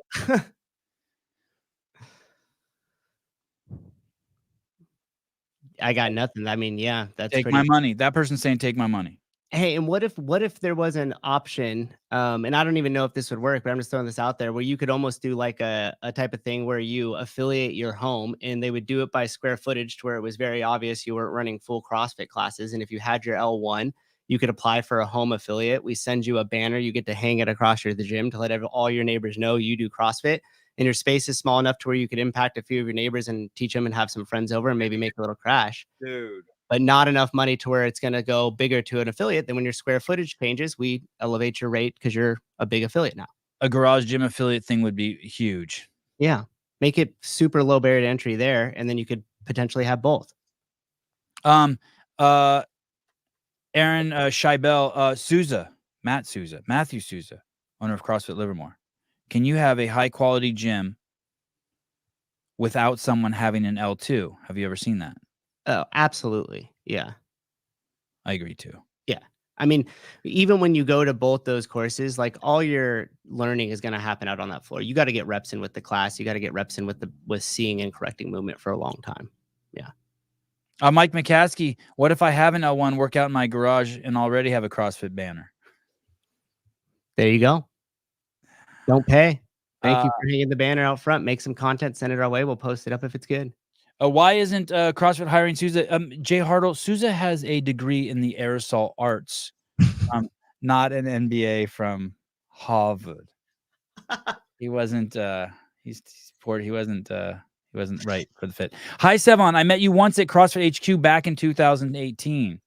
I got nothing. I mean, yeah, that's take my money. That person's saying, take my money. Hey, and what if there was an option, and I don't even know if this would work, but I'm just throwing this out there, where you could almost do like a type of thing where you affiliate your home, and they would do it by square footage to where it was very obvious you weren't running full CrossFit classes. And if you had your L1, you could apply for a home affiliate. We send you a banner. You get to hang it across the gym to let all your neighbors know you do CrossFit. And your space is small enough to where you could impact a few of your neighbors and teach them and have some friends over and maybe make a little crash. Dude. But not enough money to where it's going to go bigger to an affiliate. Then when your square footage changes, we elevate your rate because you're a big affiliate now. A garage gym affiliate thing would be huge. Yeah. Make it super low barrier to entry there. And then you could potentially have both. Aaron Scheibel, Matthew Souza, owner of CrossFit Livermore. Can you have a high quality gym without someone having an L2? Have you ever seen that? Oh, absolutely. Yeah. I agree too. Yeah. I mean, even when you go to both those courses, like all your learning is going to happen out on that floor. You got to get reps in with the class. You got to get reps in with seeing and correcting movement for a long time. Yeah. Mike McCaskey, what if I have an L1 workout in my garage and already have a CrossFit banner? There you go. Don't pay. Thank you for hanging the banner out front. Make some content, send it our way. We'll post it up if it's good. Why isn't CrossFit hiring Souza? Jay Hartle, Souza has a degree in the aerosol arts, not an MBA from Harvard. He wasn't. He's poor. He wasn't right for the fit. Hi, Sevan. I met you once at CrossFit HQ back in 2018.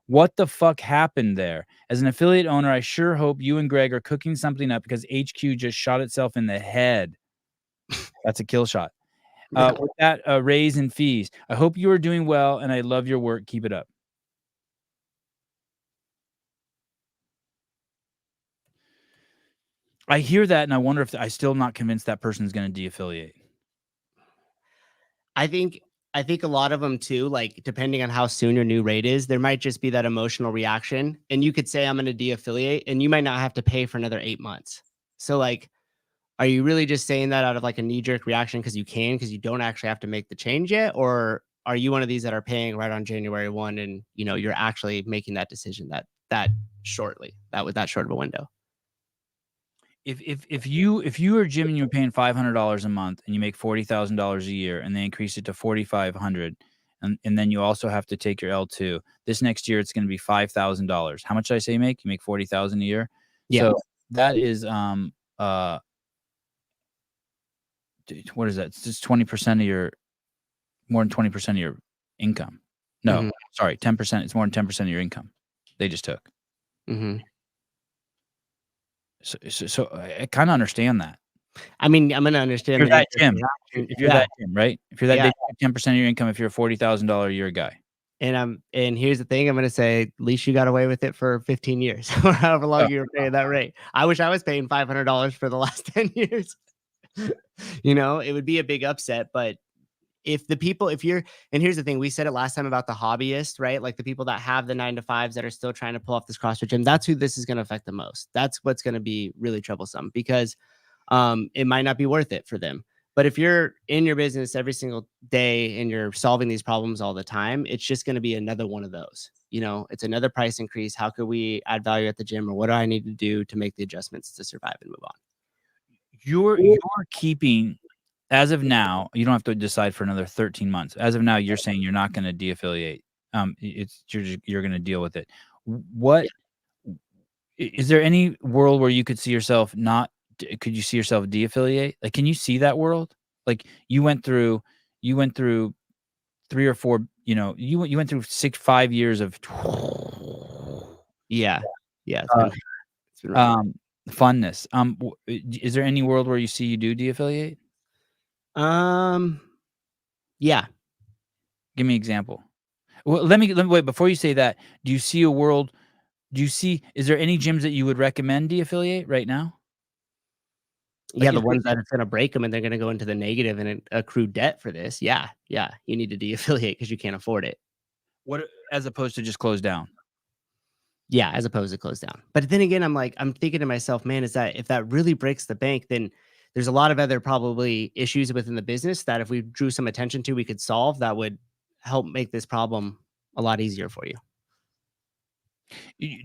What the fuck happened there? As an affiliate owner, I sure hope you and Greg are cooking something up because HQ just shot itself in the head. That's a kill shot. With that raise in fees. I hope you are doing well, and I love your work. Keep it up. I hear that, and I wonder if I'm still not convinced that person is going to de-affiliate. I think a lot of them too, like depending on how soon your new rate is, there might just be that emotional reaction. And you could say, I'm going to de-affiliate, and you might not have to pay for another 8 months. So like, are you really just saying that out of like a knee-jerk reaction because you don't actually have to make the change yet? Or are you one of these that are paying right on January 1 and you're actually making that decision that shortly, with that short of a window? if you are a gym and you're paying $500 a month and you make $40,000 a year and they increase it to $4,500 and then you also have to take your L2, this next year it's going to be $5,000. How much did I say you make? You make $40,000 a year. Yeah. So that is what is that? It's just 20% of your, more than 20% of your income. No, sorry, 10%. It's more than 10% of your income they just took. So I kind of understand that. I mean, I'm gonna understand If you're that gym, if you're Yeah. that gym, right? If you're that, they take 10% of your income if you're a $40,000 a year guy. And here's the thing, I'm gonna say, at least you got away with it for 15 years or however long you were paying that rate. I wish I was paying $500 for the last 10 years. You know, it would be a big upset, but if you're, and here's the thing, we said it last time about the hobbyists, right? Like the people that have the 9-to-5s that are still trying to pull off this CrossFit gym, that's who this is going to affect the most. That's what's going to be really troublesome because it might not be worth it for them. But if you're in your business every single day and you're solving these problems all the time, it's just going to be another one of those. You know, it's another price increase. How could we add value at the gym, or what do I need to do to make the adjustments to survive and move on? You're keeping, as of now, you don't have to decide for another 13 months. As of now, you're saying you're not going to de-affiliate. You're going to deal with it. What is there any world where you could see yourself not? Could you see yourself de-affiliate? Like, can you see that world? Like you went through 3 or 4. You know, you went through 5 years of. Yeah. It's been funness. Is there any world where you see you do de-affiliate? Yeah. Give me an example. Well, let me wait before you say that. Do you see a world? Is there any gyms that you would recommend de-affiliate right now? Yeah, the ones that it's going to break them and they're going to go into the negative and accrue debt for this. Yeah. You need to de-affiliate because you can't afford it. What, as opposed to just close down? Yeah, as opposed to close down. But then again, I'm thinking to myself, man, is that if that really breaks the bank, then there's a lot of other probably issues within the business that if we drew some attention to, we could solve that would help make this problem a lot easier for you.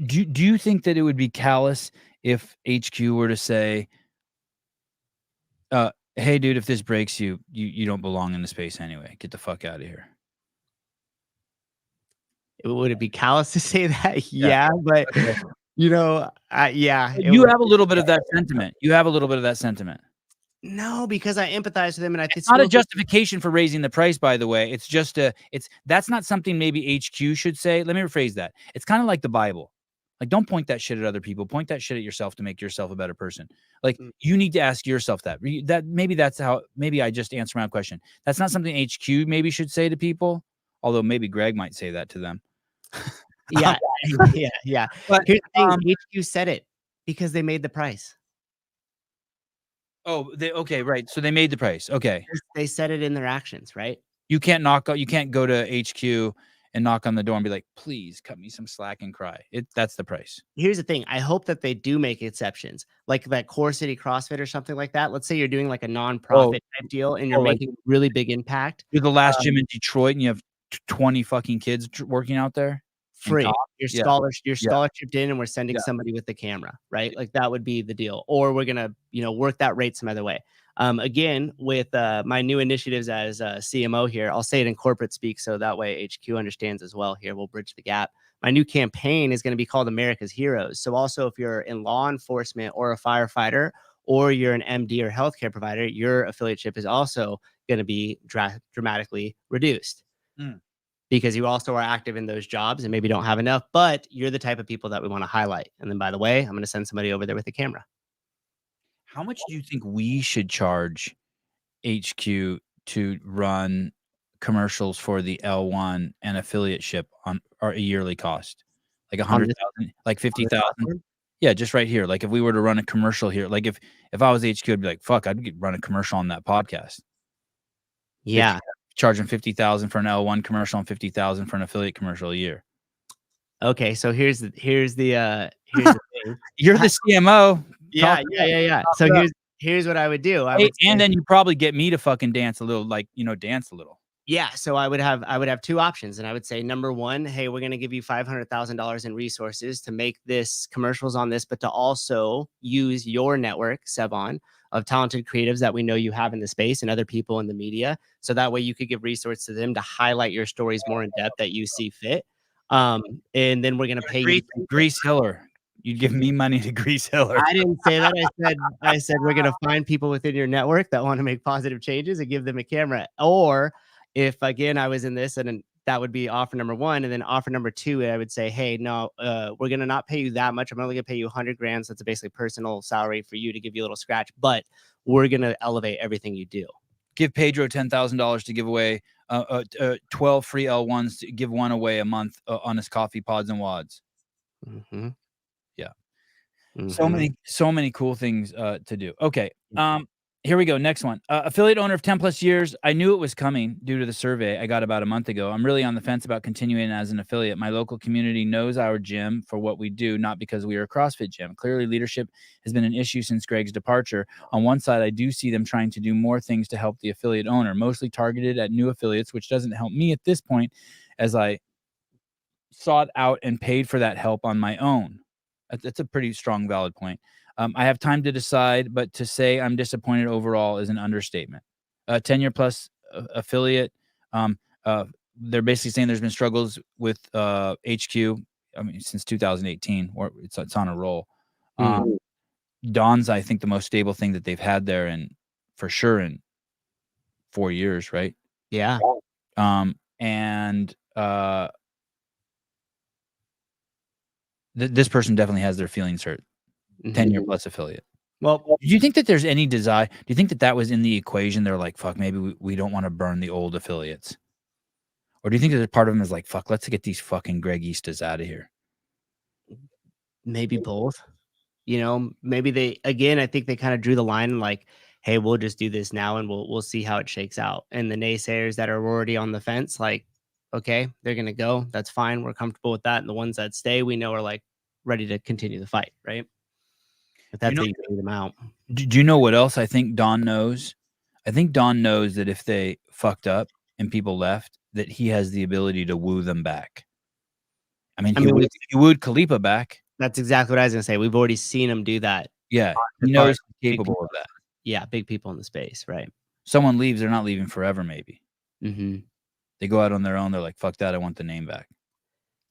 Do you think that it would be callous if HQ were to say, hey, dude, if this breaks you don't belong in the space anyway. Get the fuck out of here. Would it be callous to say that? Yeah, but you know, yeah. You have a little bit of that sentiment. No, because I empathize with them, and it's not a justification for raising the price, by the way. It's just that's not something maybe HQ should say. Let me rephrase that. It's kind of like the Bible. Like, don't point that shit at other people. Point that shit at yourself to make yourself a better person. Like, you need to ask yourself that. Maybe I just answered my own question. That's not something HQ maybe should say to people, although maybe Greg might say that to them. Yeah. But here's the thing, HQ said it because they made the price. Oh, okay, right. So they made the price. Okay. They said it in their actions, right? You can't go to HQ and knock on the door and be like, please cut me some slack and cry. That's the price. Here's the thing. I hope that they do make exceptions, like that Core City CrossFit or something like that. Let's say you're doing like a nonprofit type deal and you're making really big impact. You're the last gym in Detroit and you have 20 fucking kids working out there. Free. You're scholarshiped in and we're sending somebody with the camera, right? Like that would be the deal. Or we're going to, work that rate some other way. Again, with my new initiatives as CMO here, I'll say it in corporate speak so that way HQ understands as well here. We'll bridge the gap. My new campaign is going to be called America's Heroes. So also if you're in law enforcement or a firefighter or you're an MD or healthcare provider, your affiliateship is also going to be dramatically reduced. Because you also are active in those jobs and maybe don't have enough, but you're the type of people that we want to highlight. And then, by the way, I'm going to send somebody over there with a camera. How much do you think we should charge HQ to run commercials for the L1 and affiliateship on our yearly cost? Like 100,000, like 50,000? Yeah, just right here. Like if we were to run a commercial here, like if I was HQ, I'd be like, fuck, I'd run a commercial on that podcast. Yeah. Charging 50,000 for an L1 commercial and 50,000 for an affiliate commercial a year. Okay, so here's the thing. You're the CMO. Yeah. So here's what I would do. And then you probably get me to fucking dance a little, dance a little. Yeah, so I would have two options, and I would say number one, hey, we're going to give you $500,000 in resources to make this commercials on this, but to also use your network, Sevan, of talented creatives that we know you have in the space and other people in the media, so that way you could give resources to them to highlight your stories more in depth that you see fit. And then we're going to pay you. Grease Hiller. You'd give me money to Grease Hiller. I didn't say that. I said we're going to find people within your network that want to make positive changes and give them a camera. Or if again I was in this, and then that would be offer number one, and then offer number two, I would say, hey, no, we're going to not pay you that much. I'm only going to pay you 100 grand. So that's basically personal salary for you to give you a little scratch, but we're going to elevate everything you do. Give Pedro $10,000 to give away 12 free L1s, to give one away a month on his coffee pods and wads. Mm-hmm. Yeah. Mm-hmm. So many cool things to do. Okay. Here we go. Next one. Affiliate owner of 10 plus years. I knew it was coming due to the survey I got about a month ago. I'm really on the fence about continuing as an affiliate. My local community knows our gym for what we do, not because we are a CrossFit gym. Clearly, leadership has been an issue since Greg's departure. On one side, I do see them trying to do more things to help the affiliate owner, mostly targeted at new affiliates, which doesn't help me at this point, as I sought out and paid for that help on my own. That's a pretty strong, valid point. I have time to decide, but to say I'm disappointed overall is an understatement. 10-year plus affiliate. They're basically saying there's been struggles with HQ. I mean, since 2018, or it's on a roll. Dawn's, I think, the most stable thing that they've had there, and for sure in 4 years, right? Yeah. This person definitely has their feelings hurt. 10-year plus affiliate. Well, do you think that there's any desire? Do you think that was in the equation? They're like, fuck, maybe we don't want to burn the old affiliates. Or do you think that part of them is like, fuck, let's get these fucking Greg Eastas out of here? Maybe both. You know, maybe I think they kind of drew the line like, hey, we'll just do this now and we'll see how it shakes out. And the naysayers that are already on the fence, like, okay, they're gonna go. That's fine. We're comfortable with that. And the ones that stay, we know are like ready to continue the fight, right? But that's how you bring them out. Do you know what else I think Don knows? I think Don knows that if they fucked up and people left, that he has the ability to woo them back. I mean, he wooed Khalipa back. That's exactly what I was gonna say. We've already seen him do that. Yeah, he knows he's capable of that. Yeah, big people in the space, right? Someone leaves, they're not leaving forever, maybe. Mm-hmm. They go out on their own, they're like, fuck that, I want the name back.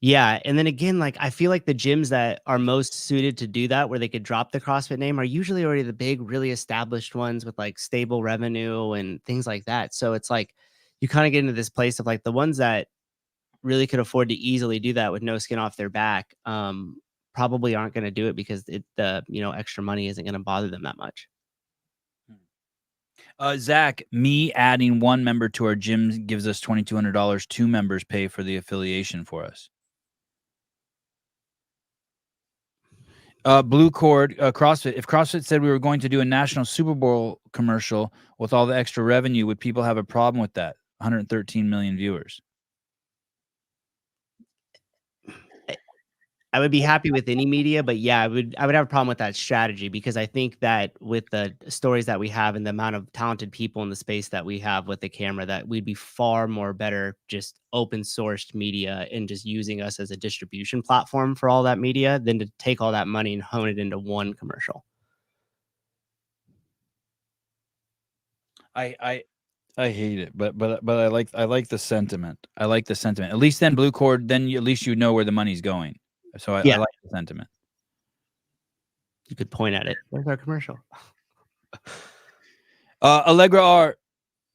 Yeah, and then again, like, I feel like the gyms that are most suited to do that, where they could drop the CrossFit name, are usually already the big, really established ones with, like, stable revenue and things like that. So it's like, you kinda get into this place of, like, the ones that really could afford to easily do that with no skin off their back, probably aren't gonna do it because the extra money isn't gonna bother them that much. Zach, me adding one member to our gym gives us $2,200. 2 members pay for the affiliation for us. Blue Cord, CrossFit. If CrossFit said we were going to do a national Super Bowl commercial with all the extra revenue, would people have a problem with that? 113 million viewers. I would be happy with any media, but yeah, I would have a problem with that strategy, because I think that with the stories that we have and the amount of talented people in the space that we have with the camera, that we'd be far more better just open sourced media and just using us as a distribution platform for all that media than to take all that money and hone it into one commercial. I hate it, but I like the sentiment. I like the sentiment. At least then Blue Cord, then at least you know where the money's going. So I like the sentiment. You could point at it. Where's our commercial? Allegra R.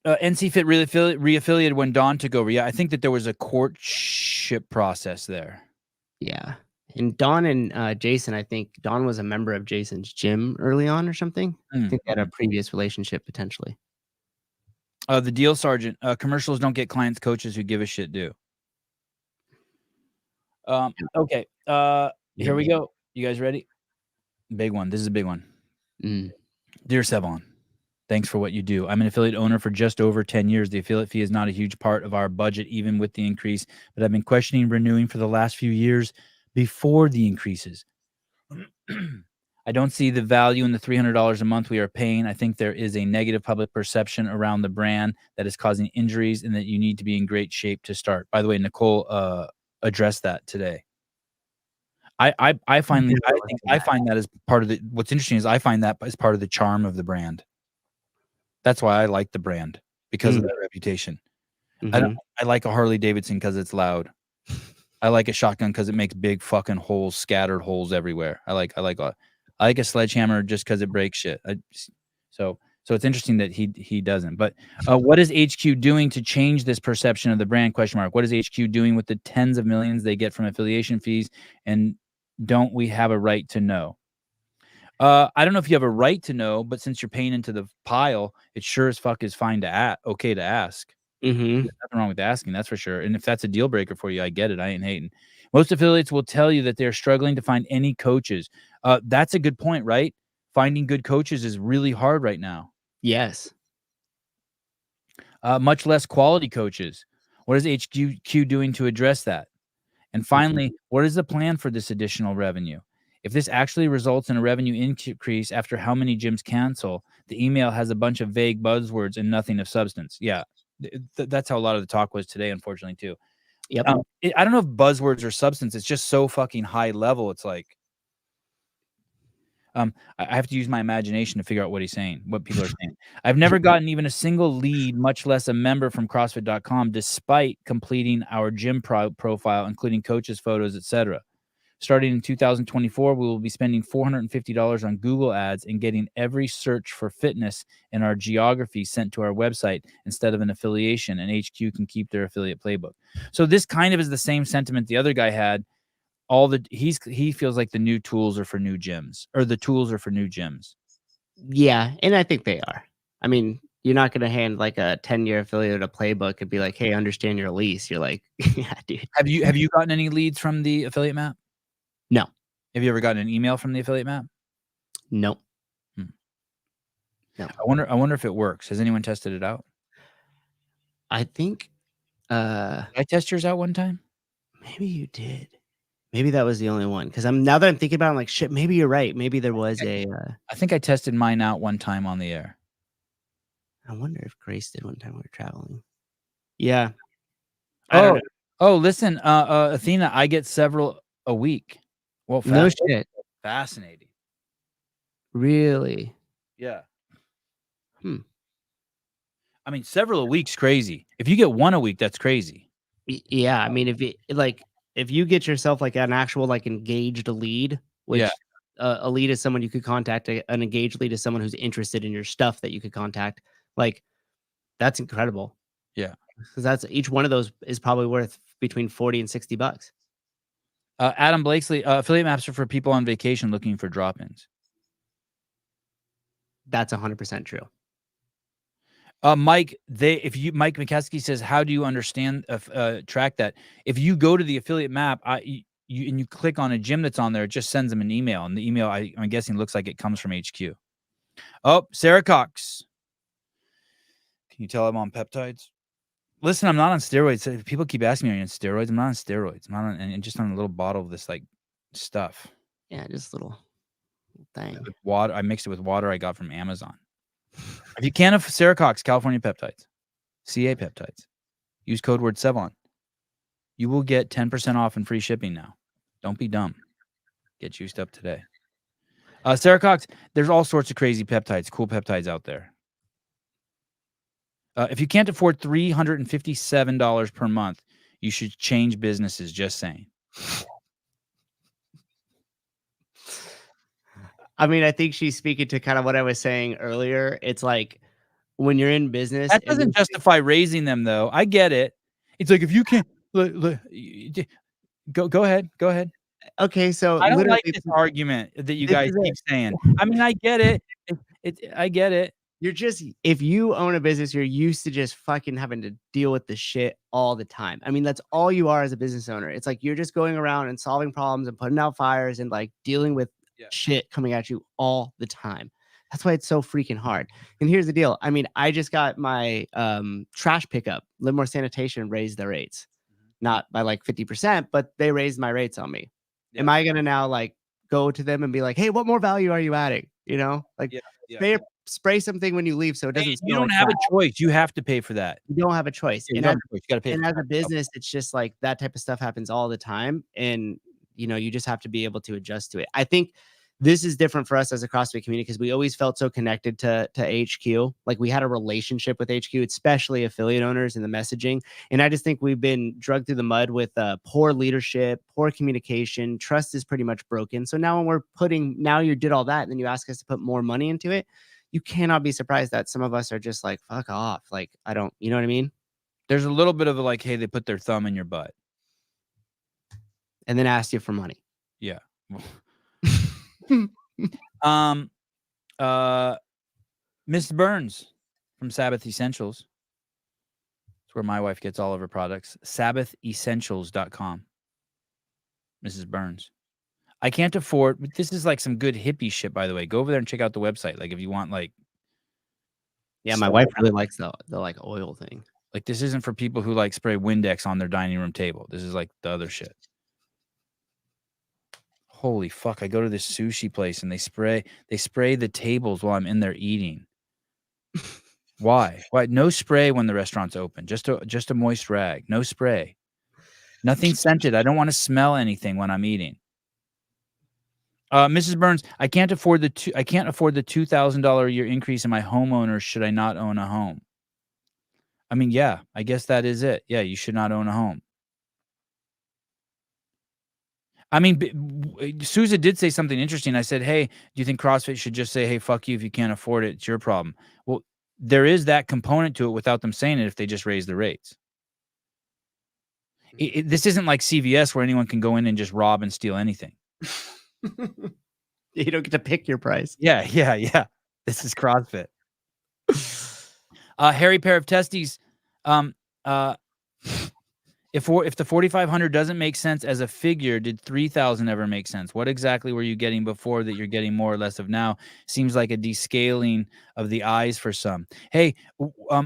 NC Fit reaffiliated when Dawn took over. Yeah, I think that there was a courtship process there. Yeah. And Dawn and Jason, I think Dawn was a member of Jason's gym early on or something. I think they had a previous relationship potentially. The deal sergeant. Commercials don't get clients coaches who give a shit do. Okay. Here we go. You guys ready? Big one. This is a big one. Dear Sevan, thanks for what you do. I'm an affiliate owner for just over 10 years. The affiliate fee is not a huge part of our budget, even with the increase, but I've been questioning renewing for the last few years before the increases. I don't see the value in the $300 a month we are paying. I think there is a negative public perception around the brand that is causing injuries and that you need to be in great shape to start. By the way, Nicole addressed that today. I find that as part of the, what's interesting is I find that as part of the charm of the brand. That's why I like the brand, because of that reputation. I like a Harley Davidson because it's loud. I like a shotgun because it makes big fucking holes, scattered holes everywhere. I like a sledgehammer just because it breaks shit. So it's interesting that he doesn't. But what is HQ doing to change this perception of the brand? ? What is HQ doing with the tens of millions they get from affiliation fees? And don't we have a right to know? I don't know if you have a right to know, but since you're paying into the pile, it sure as fuck is fine to okay to ask. There's nothing wrong with asking, that's for sure. And if that's a deal breaker for you, I get it. I ain't hating. Most affiliates will tell you that they're struggling to find any coaches. That's a good point, right? Finding good coaches is really hard right now. Yes. Much less quality coaches. What is HQ doing to address that? And finally, what is the plan for this additional revenue? If this actually results in a revenue increase after how many gyms cancel, the email has a bunch of vague buzzwords and nothing of substance. Yeah. That's how a lot of the talk was today, unfortunately, too. Yep. I don't know if buzzwords or substance. It's just so fucking high level. It's like, I have to use my imagination to figure out what he's saying, what people are saying. I've never gotten even a single lead, much less a member from CrossFit.com, despite completing our gym profile, including coaches, photos, etc. Starting in 2024, we will be spending $450 on Google ads and getting every search for fitness in our geography sent to our website instead of an affiliation, and HQ can keep their affiliate playbook. So this kind of is the same sentiment the other guy had. He feels like the new tools are for new gyms, or the tools are for new gyms. Yeah, and I think they are. I mean, you're not going to hand like a 10-year affiliate a playbook and be like, "Hey, understand your lease." You're like, "Yeah, dude." Have you gotten any leads from the affiliate map? No. Have you ever gotten an email from the affiliate map? No. No. I wonder if it works. Has anyone tested it out? I think did I test yours out one time? Maybe you did. Maybe that was the only one. Because now that I'm thinking about it, I'm like, shit, maybe you're right. Maybe there was I think I tested mine out one time on the air. I wonder if Grace did one time we were traveling. Yeah. Oh, listen, Athena, I get several a week. Well, no shit. Fascinating. Really? Yeah. I mean, several a week's crazy. If you get one a week, that's crazy. Yeah, I mean, if you get yourself like an actual like engaged lead, which a lead is someone you could contact, an engaged lead is someone who's interested in your stuff that you could contact. Like, that's incredible. Yeah, because each one of those is probably worth between $40 and $60. Adam Blakesley, affiliate maps are for people on vacation looking for drop-ins. That's 100% true. Mike McKeskey says, how do you understand track that? If you go to the affiliate map, you click on a gym that's on there, it just sends them an email, and the email I'm guessing looks like it comes from HQ. Oh, Sarah Cox, can you tell I'm on peptides? Listen, I'm not on steroids. People keep asking me, are you on steroids? I'm not on steroids. I'm not on, and just on a little bottle of this like stuff. Yeah, just a little thing. With water. I mixed it with water I got from Amazon. If you can, Sarah Cox, California Peptides, CA Peptides, use code word Sevan. You will get 10% off and free shipping now. Don't be dumb. Get juiced up today. Sarah Cox, there's all sorts of crazy peptides, cool peptides out there. If you can't afford $357 per month, you should change businesses, just saying. I mean, I think she's speaking to kind of what I was saying earlier. It's like when you're in business. That doesn't justify raising them, though. I get it. It's like if you can't. Go ahead. Go ahead. Okay, so I don't like this argument that you guys keep saying. I mean, I get it. I get it. You're just, if you own a business, you're used to just fucking having to deal with the shit all the time. I mean, that's all you are as a business owner. It's like you're just going around and solving problems and putting out fires and like dealing with shit coming at you all the time. That's why it's so freaking hard. And here's the deal. I mean, I just got my trash pickup. Livermore Sanitation raised their rates. Not by like 50%, but they raised my rates on me. Yeah. Am I going to now like go to them and be like, hey, what more value are you adding? You know, like spray something when you leave so it doesn't. You don't have a choice. You have to pay for that. You don't have a choice. You And, don't have a choice. You gotta pay and for as that. a business, it's just like that type of stuff happens all the time. And, you know, you just have to be able to adjust to it. I think this is different for us as a CrossFit community because we always felt so connected to HQ. Like we had a relationship with HQ, especially affiliate owners and the messaging. And I just think we've been dragged through the mud with poor leadership, poor communication. Trust is pretty much broken. So now when we're now you did all that and then you ask us to put more money into it, you cannot be surprised that some of us are just like, fuck off. Like, I don't, you know what I mean? There's a little bit of a like, hey, they put their thumb in your butt. And then ask you for money. Yeah. Miss Burns from Sabbath Essentials. It's where my wife gets all of her products. SabbathEssentials.com. Mrs. Burns. I can't afford. This is like some good hippie shit, by the way. Go over there and check out the website. Like if you want like. Yeah, my wife really likes the like oil thing. Like this isn't for people who like spray Windex on their dining room table. This is like the other shit. Holy fuck, I go to this sushi place and they spray the tables while I'm in there eating. Why? No spray when the restaurant's open. Just a moist rag. No spray. Nothing scented. I don't want to smell anything when I'm eating. Mrs. Burns, I can't afford the $2,000 a year increase in my homeowners should I not own a home. I mean, yeah, I guess that is it. Yeah, you should not own a home. I mean, Sousa did say something interesting. I said, hey, do you think CrossFit should just say, hey, fuck you if you can't afford it? It's your problem. Well, there is that component to it without them saying it if they just raise the rates. This isn't like CVS where anyone can go in and just rob and steal anything. You don't get to pick your price. Yeah. This is CrossFit. Hairy pair of testes. If the 4,500 doesn't make sense as a figure, did 3,000 ever make sense? What exactly were you getting before that you're getting more or less of now? Seems like a descaling of the eyes for some. Hey,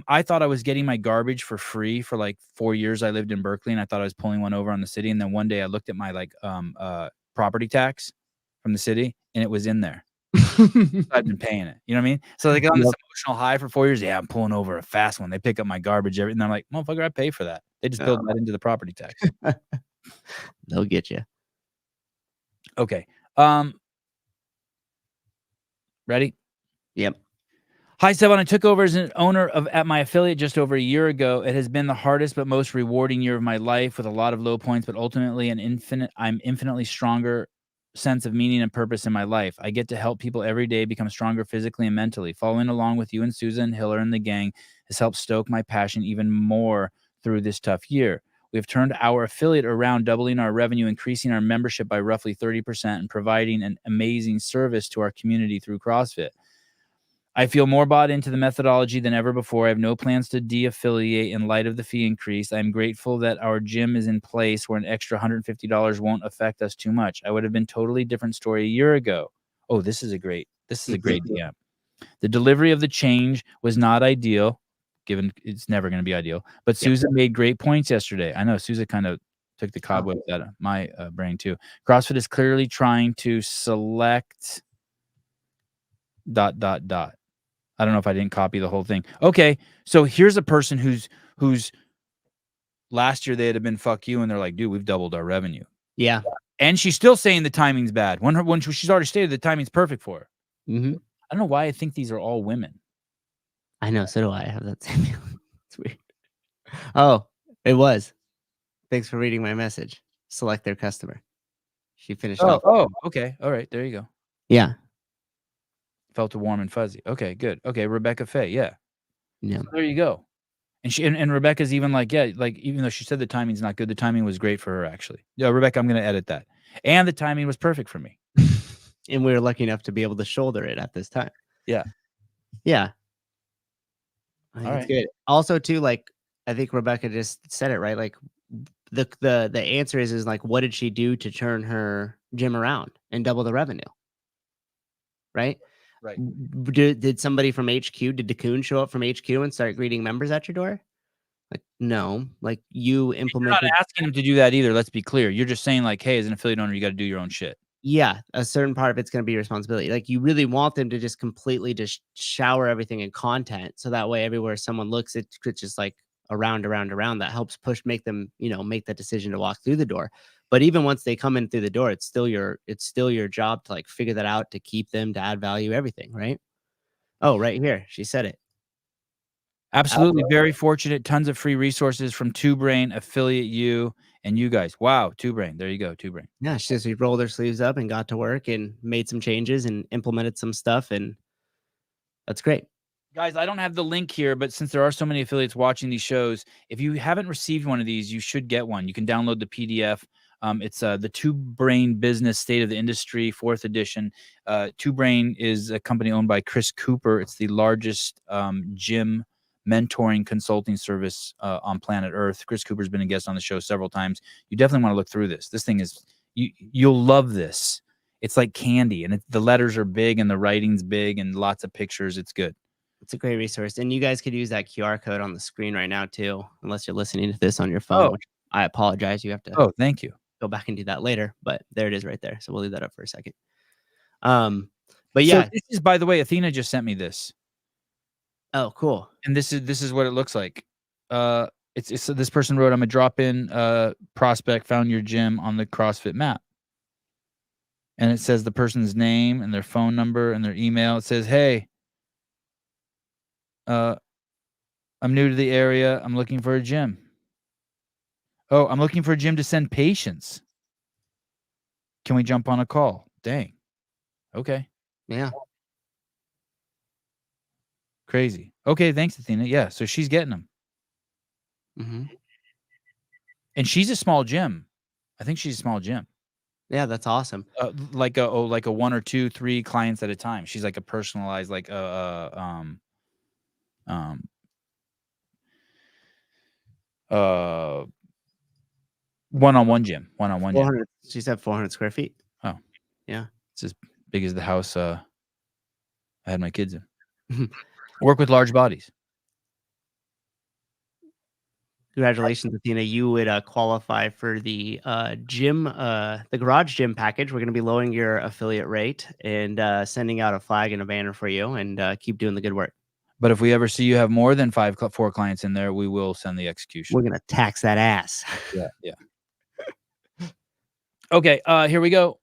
I thought I was getting my garbage for free for like 4 years. I lived in Berkeley and I thought I was pulling one over on the city. And then one day I looked at my like property tax from the city and it was in there. I've been paying it. You know what I mean? So they get on this emotional high for 4 years. Yeah, I'm pulling over a fast one. They pick up my garbage and I'm like, motherfucker, I pay for that. They just build that into the property tax. They'll get you. Okay. Ready? Yep. Hi, Sevan. I took over as an owner at my affiliate just over a year ago. It has been the hardest but most rewarding year of my life with a lot of low points, but ultimately I'm infinitely stronger sense of meaning and purpose in my life. I get to help people every day become stronger physically and mentally. Following along with you and Susan, Hiller, and the gang has helped stoke my passion even more through this tough year. We have turned our affiliate around, doubling our revenue, increasing our membership by roughly 30%, and providing an amazing service to our community through CrossFit. I feel more bought into the methodology than ever before. I have no plans to de-affiliate in light of the fee increase. I'm grateful that our gym is in place where an extra $150 won't affect us too much. I would have been totally different story a year ago. Oh, this is a great DM. The delivery of the change was not ideal, given it's never going to be ideal. But Susan made great points yesterday. I know Susan kind of took the cobwebs out of my brain too. CrossFit is clearly trying to select ... I don't know if I didn't copy the whole thing. Okay, so here's a person who's last year they'd have been fuck you, and they're like, dude, we've doubled our revenue. Yeah. And she's still saying the timing's bad. When she's already stated the timing's perfect for her. Mm-hmm. I don't know why I think these are all women. I know, so do I. Have that same feeling. It's weird. Oh, it was. Thanks for reading my message. Select their customer. She finished off. Oh, okay. All right, there you go. Yeah. Felt warm and fuzzy. Okay, good. Okay, Rebecca Faye, yeah. Yeah. So there you go. And she and Rebecca's even like, yeah, like even though she said the timing's not good, the timing was great for her actually. Yeah, Rebecca, I'm gonna edit that. And the timing was perfect for me. And we were lucky enough to be able to shoulder it at this time. Yeah. Yeah. I think it's good. Also, too, like I think Rebecca just said it right. Like the answer is like, what did she do to turn her gym around and double the revenue? Right. Right. Did somebody from HQ, did DeCoon show up from HQ and start greeting members at your door? Like, no. Like you implemented. You're not asking him to do that either. Let's be clear. You're just saying like, hey, as an affiliate owner, you got to do your own shit. Yeah, a certain part of it's going to be your responsibility. Like you really want them to just completely just shower everything in content, so that way everywhere someone looks, it's just like around. That helps make them, make that decision to walk through the door. But even once they come in through the door, it's still your job to like figure that out, to keep them, to add value, everything, right? Oh, right here, she said it. Absolutely. Very fortunate. Tons of free resources from Two Brain, affiliate you, and you guys. Wow. Two Brain. There you go. Two Brain. Yeah, she rolled her sleeves up and got to work and made some changes and implemented some stuff, and that's great. Guys, I don't have the link here, but since there are so many affiliates watching these shows, if you haven't received one of these, you should get one. You can download the PDF. It's the Two Brain Business State of the Industry, 4th edition. Two Brain is a company owned by Chris Cooper. It's the largest gym mentoring consulting service on planet Earth. Chris Cooper's been a guest on the show several times. You definitely want to look through this. This thing is, you'll love this. It's like candy, and the letters are big and the writing's big and lots of pictures. It's good. It's a great resource. And you guys could use that QR code on the screen right now too, unless you're listening to this on your phone, which I apologize. You have to thank you. Go back and do that later, but there it is right there. So we'll leave that up for a second. But yeah. So this is, by the way, Athena just sent me this. Oh, cool. And this is what it looks like. It's this person wrote, I'm a drop-in prospect, found your gym on the CrossFit map. And it says the person's name and their phone number and their email. It says, hey, I'm new to the area. I'm looking for a gym. Oh, I'm looking for a gym to send patients. Can we jump on a call? Dang. Okay. Yeah. Crazy. Okay, thanks, Athena. Yeah, so she's getting them. Mm-hmm. And she's a small gym. I think she's a small gym. Yeah, that's awesome. Like a 1 or 2, 3 clients at a time. She's like a personalized, like one-on-one gym. One-on-one gym. She said 400 square feet. Oh. Yeah. It's as big as the house I had my kids in. Work with large bodies. Congratulations, Athena. You would qualify for the gym, the garage gym package. We're going to be lowering your affiliate rate and sending out a flag and a banner for you, and keep doing the good work. But if we ever see you have more than 4 clients in there, we will send the execution. We're going to tax that ass. Yeah. Okay, here we go.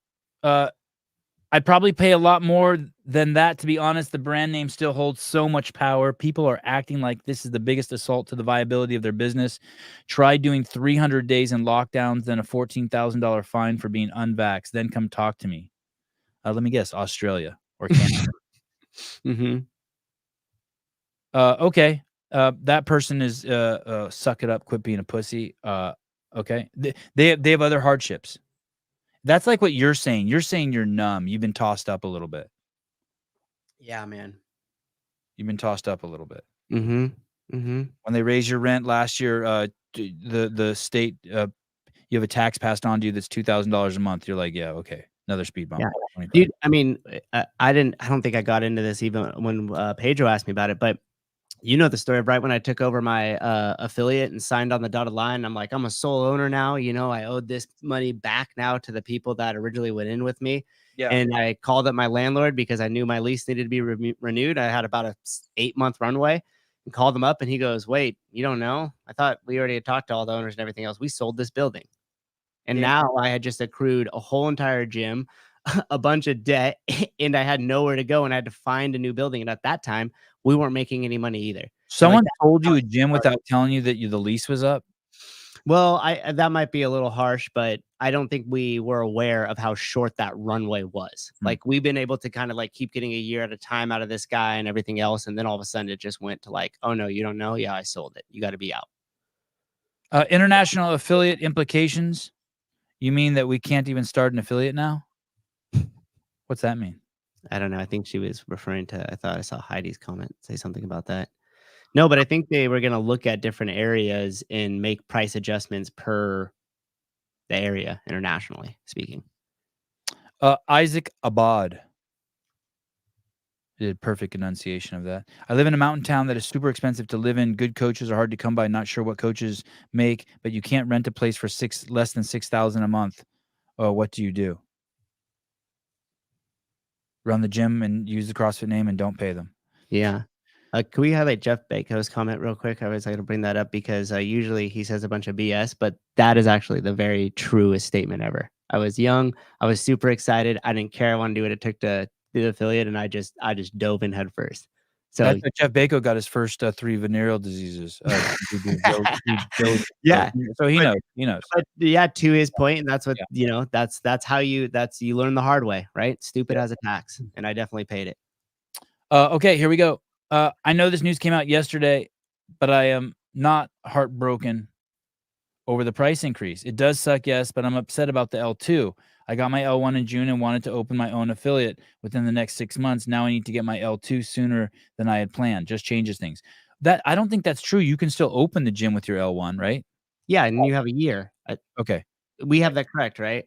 I'd probably pay a lot more than that, to be honest. The brand name still holds so much power. People are acting like this is the biggest assault to the viability of their business. Try doing 300 days in lockdowns, then a $14,000 fine for being unvaxxed. Then come talk to me. Let me guess, Australia or Canada. Mm-hmm. Okay. That person is suck it up, quit being a pussy. Okay. They have other hardships. That's like what you're saying. You're saying you're numb. You've been tossed up a little bit. Yeah, man. You've been tossed up a little bit. Mm-hmm. Mm-hmm. When they raised your rent last year, the state, you have a tax passed on to you that's $2,000 a month. You're like, yeah, okay, another speed bump. Yeah. Dude, I mean, I don't think I got into this even when Pedro asked me about it, but you know the story of right when I took over my affiliate and signed on the dotted line. I'm like, I'm a sole owner now. I owed this money back now to the people that originally went in with me. Yeah. And I called up my landlord because I knew my lease needed to be renewed. I had about a 8-month runway, and called them up, and he goes, wait, you don't know? I thought we already had talked to all the owners and everything else. We sold this building. And now I had just accrued a whole entire gym, a bunch of debt, and I had nowhere to go, and I had to find a new building. And at that time, we weren't making any money either. Someone told you a gym without telling you that the lease was up? Well, that might be a little harsh, but I don't think we were aware of how short that runway was. Like, we've been able to kind of like keep getting a year at a time out of this guy and everything else. And then all of a sudden it just went to like, oh no, you don't know? Yeah, I sold it. You got to be out. International affiliate implications. You mean that we can't even start an affiliate now? What's that mean? I don't know. I think she was referring to, I thought I saw Heidi's comment say something about that. No, but I think they were going to look at different areas and make price adjustments per the area, internationally speaking. Isaac Abad did perfect enunciation of that. I live in a mountain town that is super expensive to live in. Good coaches are hard to come by. Not sure what coaches make, but you can't rent a place for less than $6,000 a month. What do you do? run the gym and use the CrossFit name and don't pay them. Yeah. Can we highlight Jeff Baco's comment real quick? I was going to bring that up because usually he says a bunch of BS, but that is actually the very truest statement ever. I was young. I was super excited. I didn't care. I wanted to do what it took to do the affiliate, and I just dove in head first. So That's how Jeff Baco got his first 3 venereal diseases. yeah. So he knows. But yeah, to his point, and that's what that's how you learn the hard way, right? Stupid as a tax, and I definitely paid it. Okay, here we go. I know this news came out yesterday, but I am not heartbroken over the price increase. It does suck, yes, but I'm upset about the L2. I got my L1 in June and wanted to open my own affiliate within the next 6 months. Now I need to get my L2 sooner than I had planned. Just changes things. That I don't think that's true. You can still open the gym with your L1, right? Yeah, and you have a year. Okay. We have that correct, right?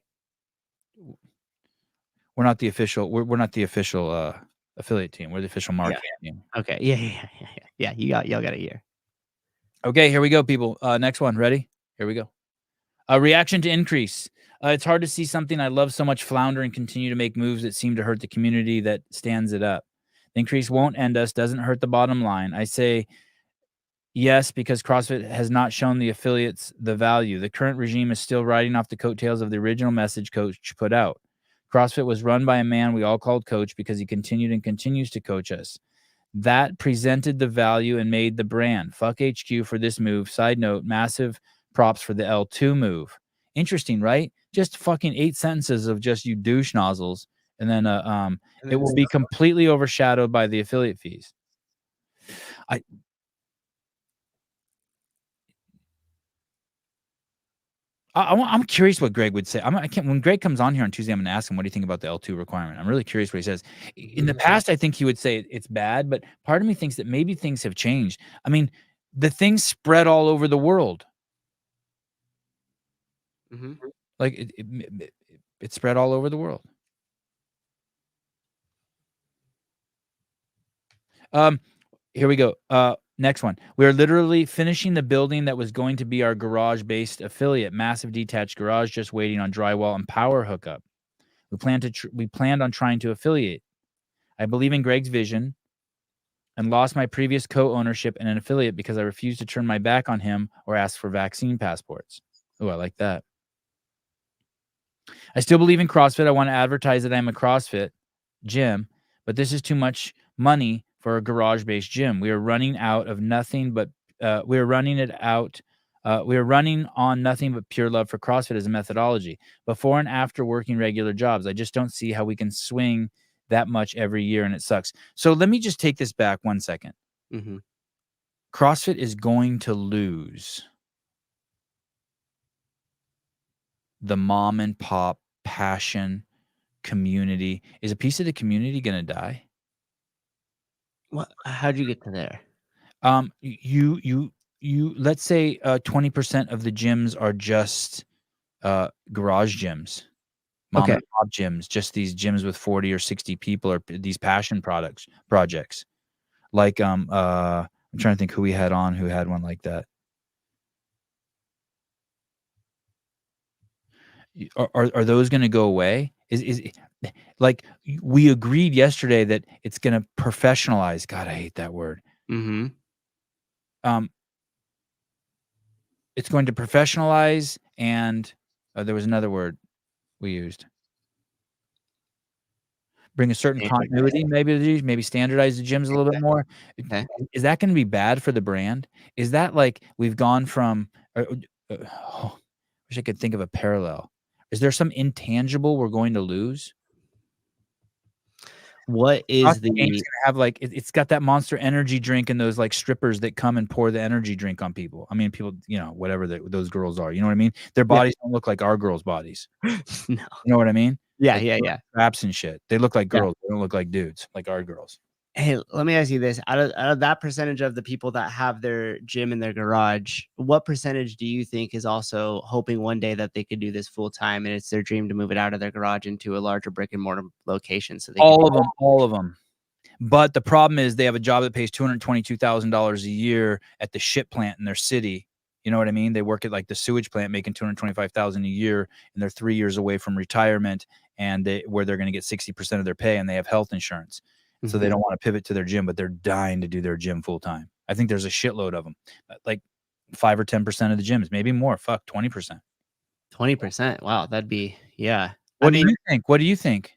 We're not the official. We're not the official affiliate team. We're the official marketing team. Okay. Yeah. Y'all got a year. Okay, here we go, people. Next one. Ready? Here we go. A reaction to increase. It's hard to see something I love so much flounder and continue to make moves that seem to hurt the community that stands it up. The increase won't end us, doesn't hurt the bottom line. I say yes, because CrossFit has not shown the affiliates the value. The current regime is still riding off the coattails of the original message Coach put out. CrossFit was run by a man we all called Coach because he continued and continues to coach us. That presented the value and made the brand. Fuck HQ for this move. Side note, massive props for the L2 move. Interesting, right? Just fucking 8 sentences of just you douche nozzles. And then it will be completely overshadowed by the affiliate fees. I'm curious what Greg would say. When Greg comes on here on Tuesday, I'm going to ask him, what do you think about the L2 requirement? I'm really curious what he says. In the past, I think he would say it's bad, but part of me thinks that maybe things have changed. I mean, the thing spread all over the world. Mm-hmm. Like it spread all over the world. Here we go. Next one. We are literally finishing the building that was going to be our garage-based affiliate. Massive detached garage, just waiting on drywall and power hookup. We planned on trying to affiliate. I believe in Greg's vision and lost my previous co-ownership in an affiliate because I refused to turn my back on him or ask for vaccine passports. Oh, I like that. I still believe in CrossFit. I want to advertise that I'm a CrossFit gym, but this is too much money for a garage-based gym. We are running out of nothing but we are running on nothing but pure love for CrossFit as a methodology. Before and after working regular jobs, I just don't see how we can swing that much every year, and it sucks. So let me just take this back 1 second. Mm-hmm. CrossFit is going to lose the mom and pop passion community. Is a piece of the community going to die? What? How'd you get to there? You let's say 20% of the gyms are just garage gyms, mom and pop gyms, just these gyms with 40 or 60 people, or these passion projects. Like I'm trying to think who we had on who had one like that. Are those going to go away? Is like we agreed yesterday that it's going to professionalize. God, I hate that word. Mm-hmm. It's going to professionalize, and there was another word we used. Bring a certain continuity, maybe standardize the gyms a little bit more. Okay. Is that going to be bad for the brand? Is that like we've gone from? Wish I could think of a parallel. Is there some intangible we're going to lose? What is the game's gonna have like it's got that Monster Energy drink and those like strippers that come and pour the energy drink on people. I mean, people, whatever those girls are, you know what I mean? Their bodies don't look like our girls' bodies. No. You know what I mean? Yeah, like, straps and shit. They look like girls. They don't look like dudes, like our girls. Hey, let me ask you this. Out of that percentage of the people that have their gym in their garage, what percentage do you think is also hoping one day that they could do this full time and it's their dream to move it out of their garage into a larger brick and mortar location? So they all of them. But the problem is they have a job that pays $222,000 a year at the shit plant in their city. You know what I mean? They work at like the sewage plant making $225,000 a year, and they're 3 years away from retirement. and where they're going to get 60% of their pay, and they have health insurance. So they don't want to pivot to their gym, but they're dying to do their gym full time. I think there's a shitload of them, like 5 or 10% of the gyms, maybe more. Fuck, 20%. 20%. Wow, that'd be What do you think? What do you think?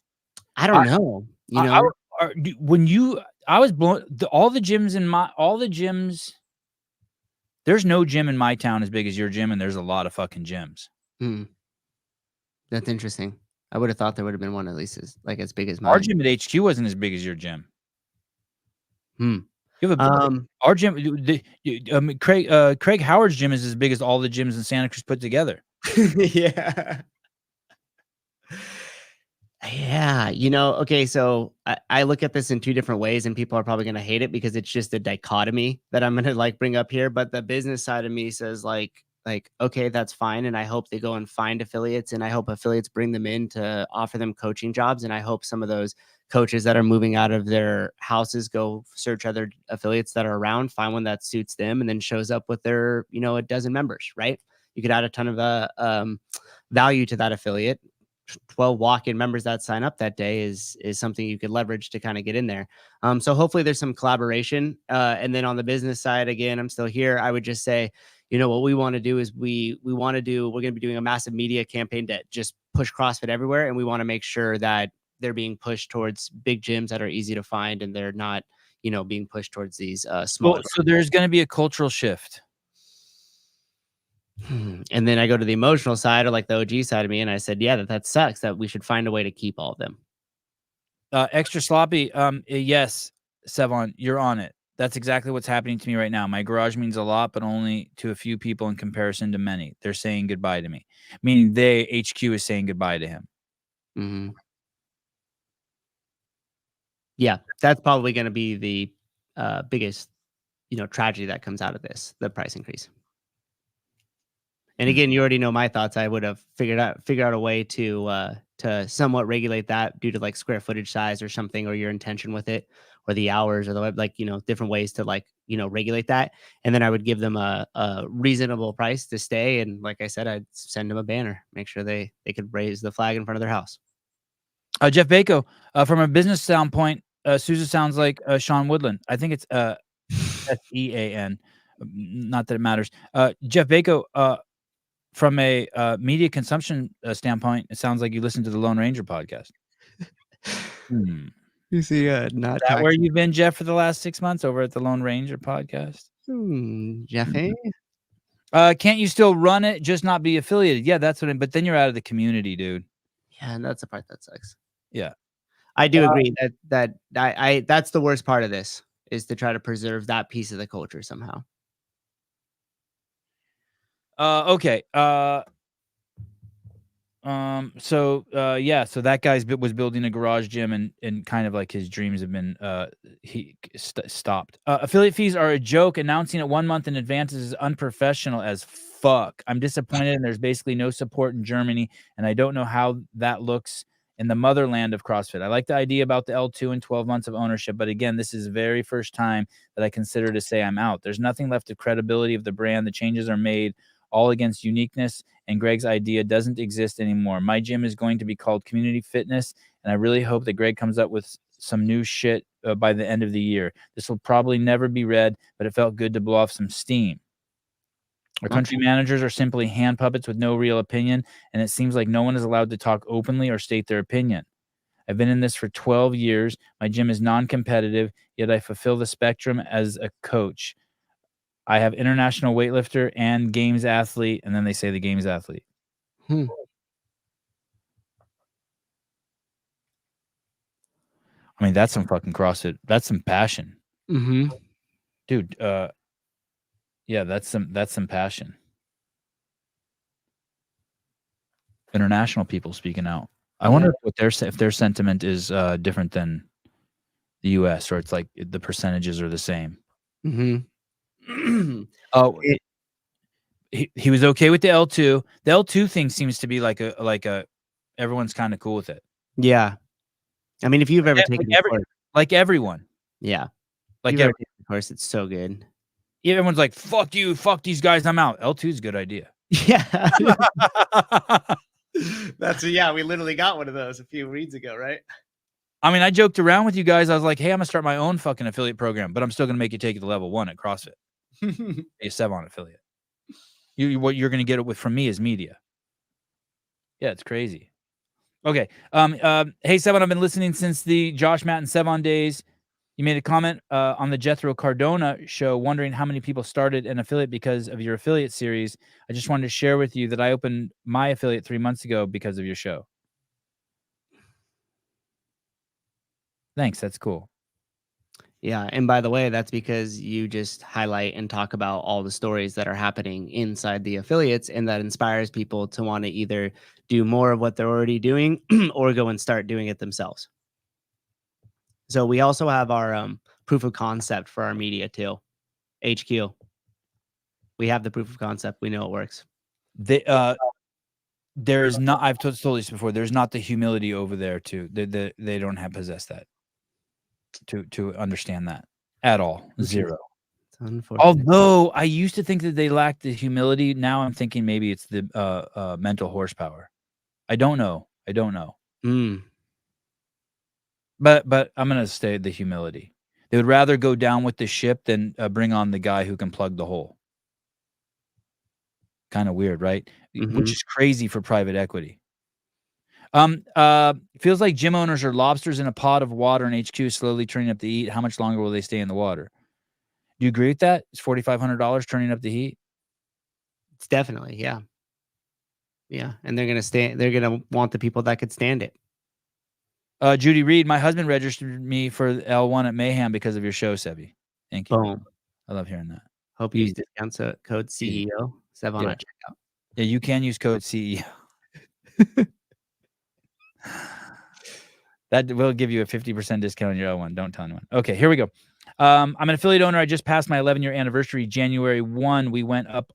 I don't know. You know, I was blown. All the gyms. There's no gym in my town as big as your gym, and there's a lot of fucking gyms. That's interesting. I would have thought there would have been one at least as big as mine. Our gym at HQ wasn't as big as your gym. You have our gym. Craig Howard's gym is as big as all the gyms in Santa Cruz put together. Yeah. Yeah. You know, okay, so I look at this in two different ways, and people are probably going to hate it because it's just a dichotomy that I'm going to like bring up here. But the business side of me says like, okay, that's fine. And I hope they go and find affiliates, and I hope affiliates bring them in to offer them coaching jobs. And I hope some of those coaches that are moving out of their houses go search other affiliates that are around, find one that suits them, and then shows up with their, a dozen members, right? You could add a ton of value to that affiliate. 12 walk-in members that sign up that day is something you could leverage to kind of get in there. So hopefully there's some collaboration. And then on the business side, again, I'm still here. I would just say, what we want to do is we're going to be doing a massive media campaign to just push CrossFit everywhere. And we want to make sure that they're being pushed towards big gyms that are easy to find, and they're not, being pushed towards these small. Well, so there's going to be a cultural shift. And then I go to the emotional side, or like the OG side of me, and I said, yeah, that sucks, that we should find a way to keep all of them. Extra sloppy. Yes, Sevan, you're on it. That's exactly what's happening to me right now. My garage means a lot, but only to a few people in comparison to many. They're saying goodbye to me, meaning HQ is saying goodbye to him. Yeah, that's probably going to be the biggest, tragedy that comes out of this, the price increase. And again, you already know my thoughts. I would have figured out a way to somewhat regulate that due to like square footage size or something, or your intention with it, or the hours, or the web, different ways to regulate that. And then I would give them a reasonable price to stay. And like I said, I'd send them a banner, make sure they could raise the flag in front of their house. Jeff Bako, from a business standpoint, Sousa sounds like Sean Woodland. I think it's SEAN. Not that it matters. Jeff Bako, from a media consumption standpoint, it sounds like you listen to the Lone Ranger podcast. You see, not Is that where you've been, Jeff, for the last 6 months, over at the Lone Ranger podcast? Jeffy? Can't you still run it, just not be affiliated? Yeah, that's what. But then you're out of the community, dude. Yeah, and that's the part that sucks. Yeah, I do agree that that's the worst part of this, is to try to preserve that piece of the culture somehow. Okay. So that guy was building a garage gym, and kind of like his dreams have been stopped. Affiliate fees are a joke. Announcing it 1 month in advance is unprofessional as fuck. I'm disappointed, and there's basically no support in Germany, and I don't know how that looks in the motherland of CrossFit. I like the idea about the L2 and 12 months of ownership, but again, this is the very first time that I consider to say I'm out. There's nothing left of credibility of the brand. The changes are made all against uniqueness, and Greg's idea doesn't exist anymore. My gym is going to be called Community Fitness, and I really hope that Greg comes up with some new shit by the end of the year. This will probably never be read, but it felt good to blow off some steam. Our country managers are simply hand puppets with no real opinion, and it seems like no one is allowed to talk openly or state their opinion. I've been in this for 12 years. My gym is non-competitive, yet I fulfill the spectrum as a coach. I have international weightlifter and games athlete, and then they say the games athlete. I mean, that's some fucking CrossFit. That's some passion. Dude, yeah, that's some passion. International people speaking out. I wonder if their sentiment is different than the US, or it's like the percentages are the same. Oh, he was okay with the L2. The L2 thing seems to be like a everyone's kind of cool with it. Yeah, I mean, if you've ever taken like everyone, yeah, like of course, it's so good. Everyone's like, "Fuck you, fuck these guys, I'm out." L2 is a good idea. Yeah. We literally got one of those a few reads ago, right? I mean, I joked around with you guys. I was like, hey, I'm gonna start my own fucking affiliate program, but I'm still gonna make you take it to level 1 at CrossFit. Be a Sevan affiliate. What you're gonna get it with from me is media. Yeah, it's crazy. Okay. Hey Sevan, I've been listening since the Josh, Matt, and Sevan days. You made a comment on the Jethro Cardona show, wondering how many people started an affiliate because of your affiliate series. I just wanted to share with you that I opened my affiliate 3 months ago because of your show. Thanks. That's cool. Yeah. And by the way, that's because you just highlight and talk about all the stories that are happening inside the affiliates, and that inspires people to want to either do more of what they're already doing or go and start doing it themselves. So we also have our proof of concept for our media too. HQ. We have the proof of concept. We know it works. There is not. I've told you this before. There's not the humility over there too. They don't have possessed that to understand that at all. Zero. Although I used to think that they lacked the humility. Now I'm thinking maybe it's the mental horsepower. I don't know. But I'm gonna stay the humility. They would rather go down with the ship than bring on the guy who can plug the hole. Kind of weird, right? Which is crazy for private equity. Feels like gym owners are lobsters in a pot of water in HQ, slowly turning up the heat. How much longer will they stay in the water? Do you agree with that? It's $4,500 turning up the heat. It's definitely, yeah. And they're gonna want the people that could stand it. Judy Reed, my husband registered me for L1 at Mayhem because of your show, Sebi. Thank you. Boom. I love hearing that. Hope you use discount code CEO Sevan at checkout. Yeah, you can use code CEO. That will give you a 50% discount on your L1. Don't tell anyone. Okay, here we go. I'm an affiliate owner. I just passed my 11-year anniversary. January 1, we went up.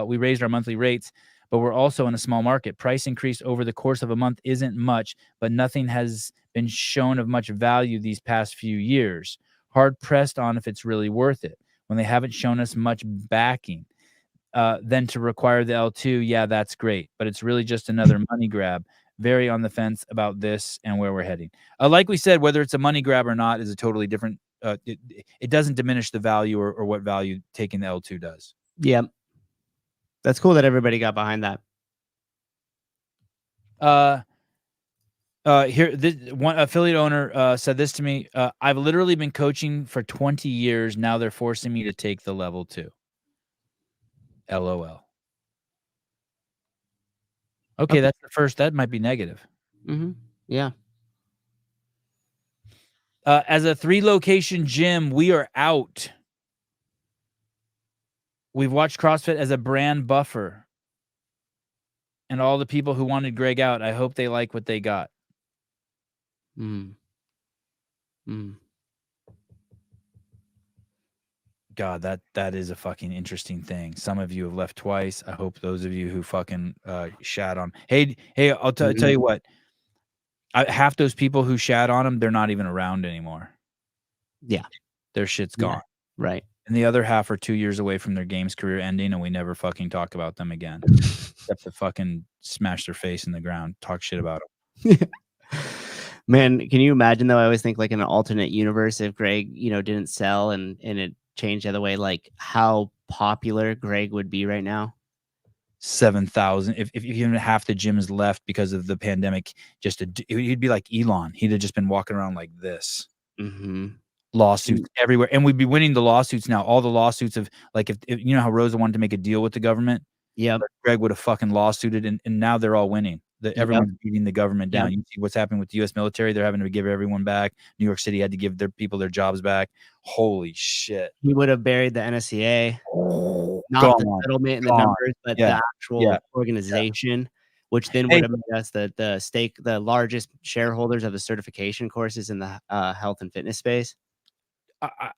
We raised our monthly rates, but we're also in a small market. Price increase over the course of a month isn't much, but nothing has been shown of much value these past few years. Hard pressed on if it's really worth it when they haven't shown us much backing. Then to require the L2, yeah, that's great, but it's really just another money grab. Very on the fence about this and where we're heading. Like we said, whether it's a money grab or not is a totally different. It doesn't diminish the value or what value taking the L2 does. Yeah, that's cool that everybody got behind that. Here, this one affiliate owner said this to me. I've literally been coaching for 20 years. Now they're forcing me to take the level 2. LOL. Okay, that's the first. That might be negative. Yeah. As a 3-location gym, we are out. We've watched CrossFit as a brand buffer. And all the people who wanted Greg out, I hope they like what they got. God, that is a fucking interesting thing. Some of you have left twice. I hope those of you who fucking shat on. Hey, I'll tell you what. Half those people who shat on them, they're not even around anymore. Yeah, their shit's gone. Right. And the other half are 2 years away from their games career ending, and we never fucking talk about them again. Except to fucking smash their face in the ground, talk shit about them. Man, can you imagine though? I always think like in an alternate universe, if Greg, didn't sell and it changed the other way, like how popular Greg would be right now. 7,000. If even half the gyms left because of the pandemic, he'd be like Elon. He'd have just been walking around like this. Lawsuits everywhere, and we'd be winning the lawsuits now. All the lawsuits of like if you know how Rosa wanted to make a deal with the government. Yeah, Greg would have fucking lawsuited, and now they're all winning. Everyone's beating the government down. You see what's happening with the U.S. military. They're having to give everyone back. New York City had to give their people their jobs back. Holy shit. He would have buried the NSCA. Not the settlement and the numbers, but the actual organization, which then would have made us the largest shareholders of the certification courses in the health and fitness space.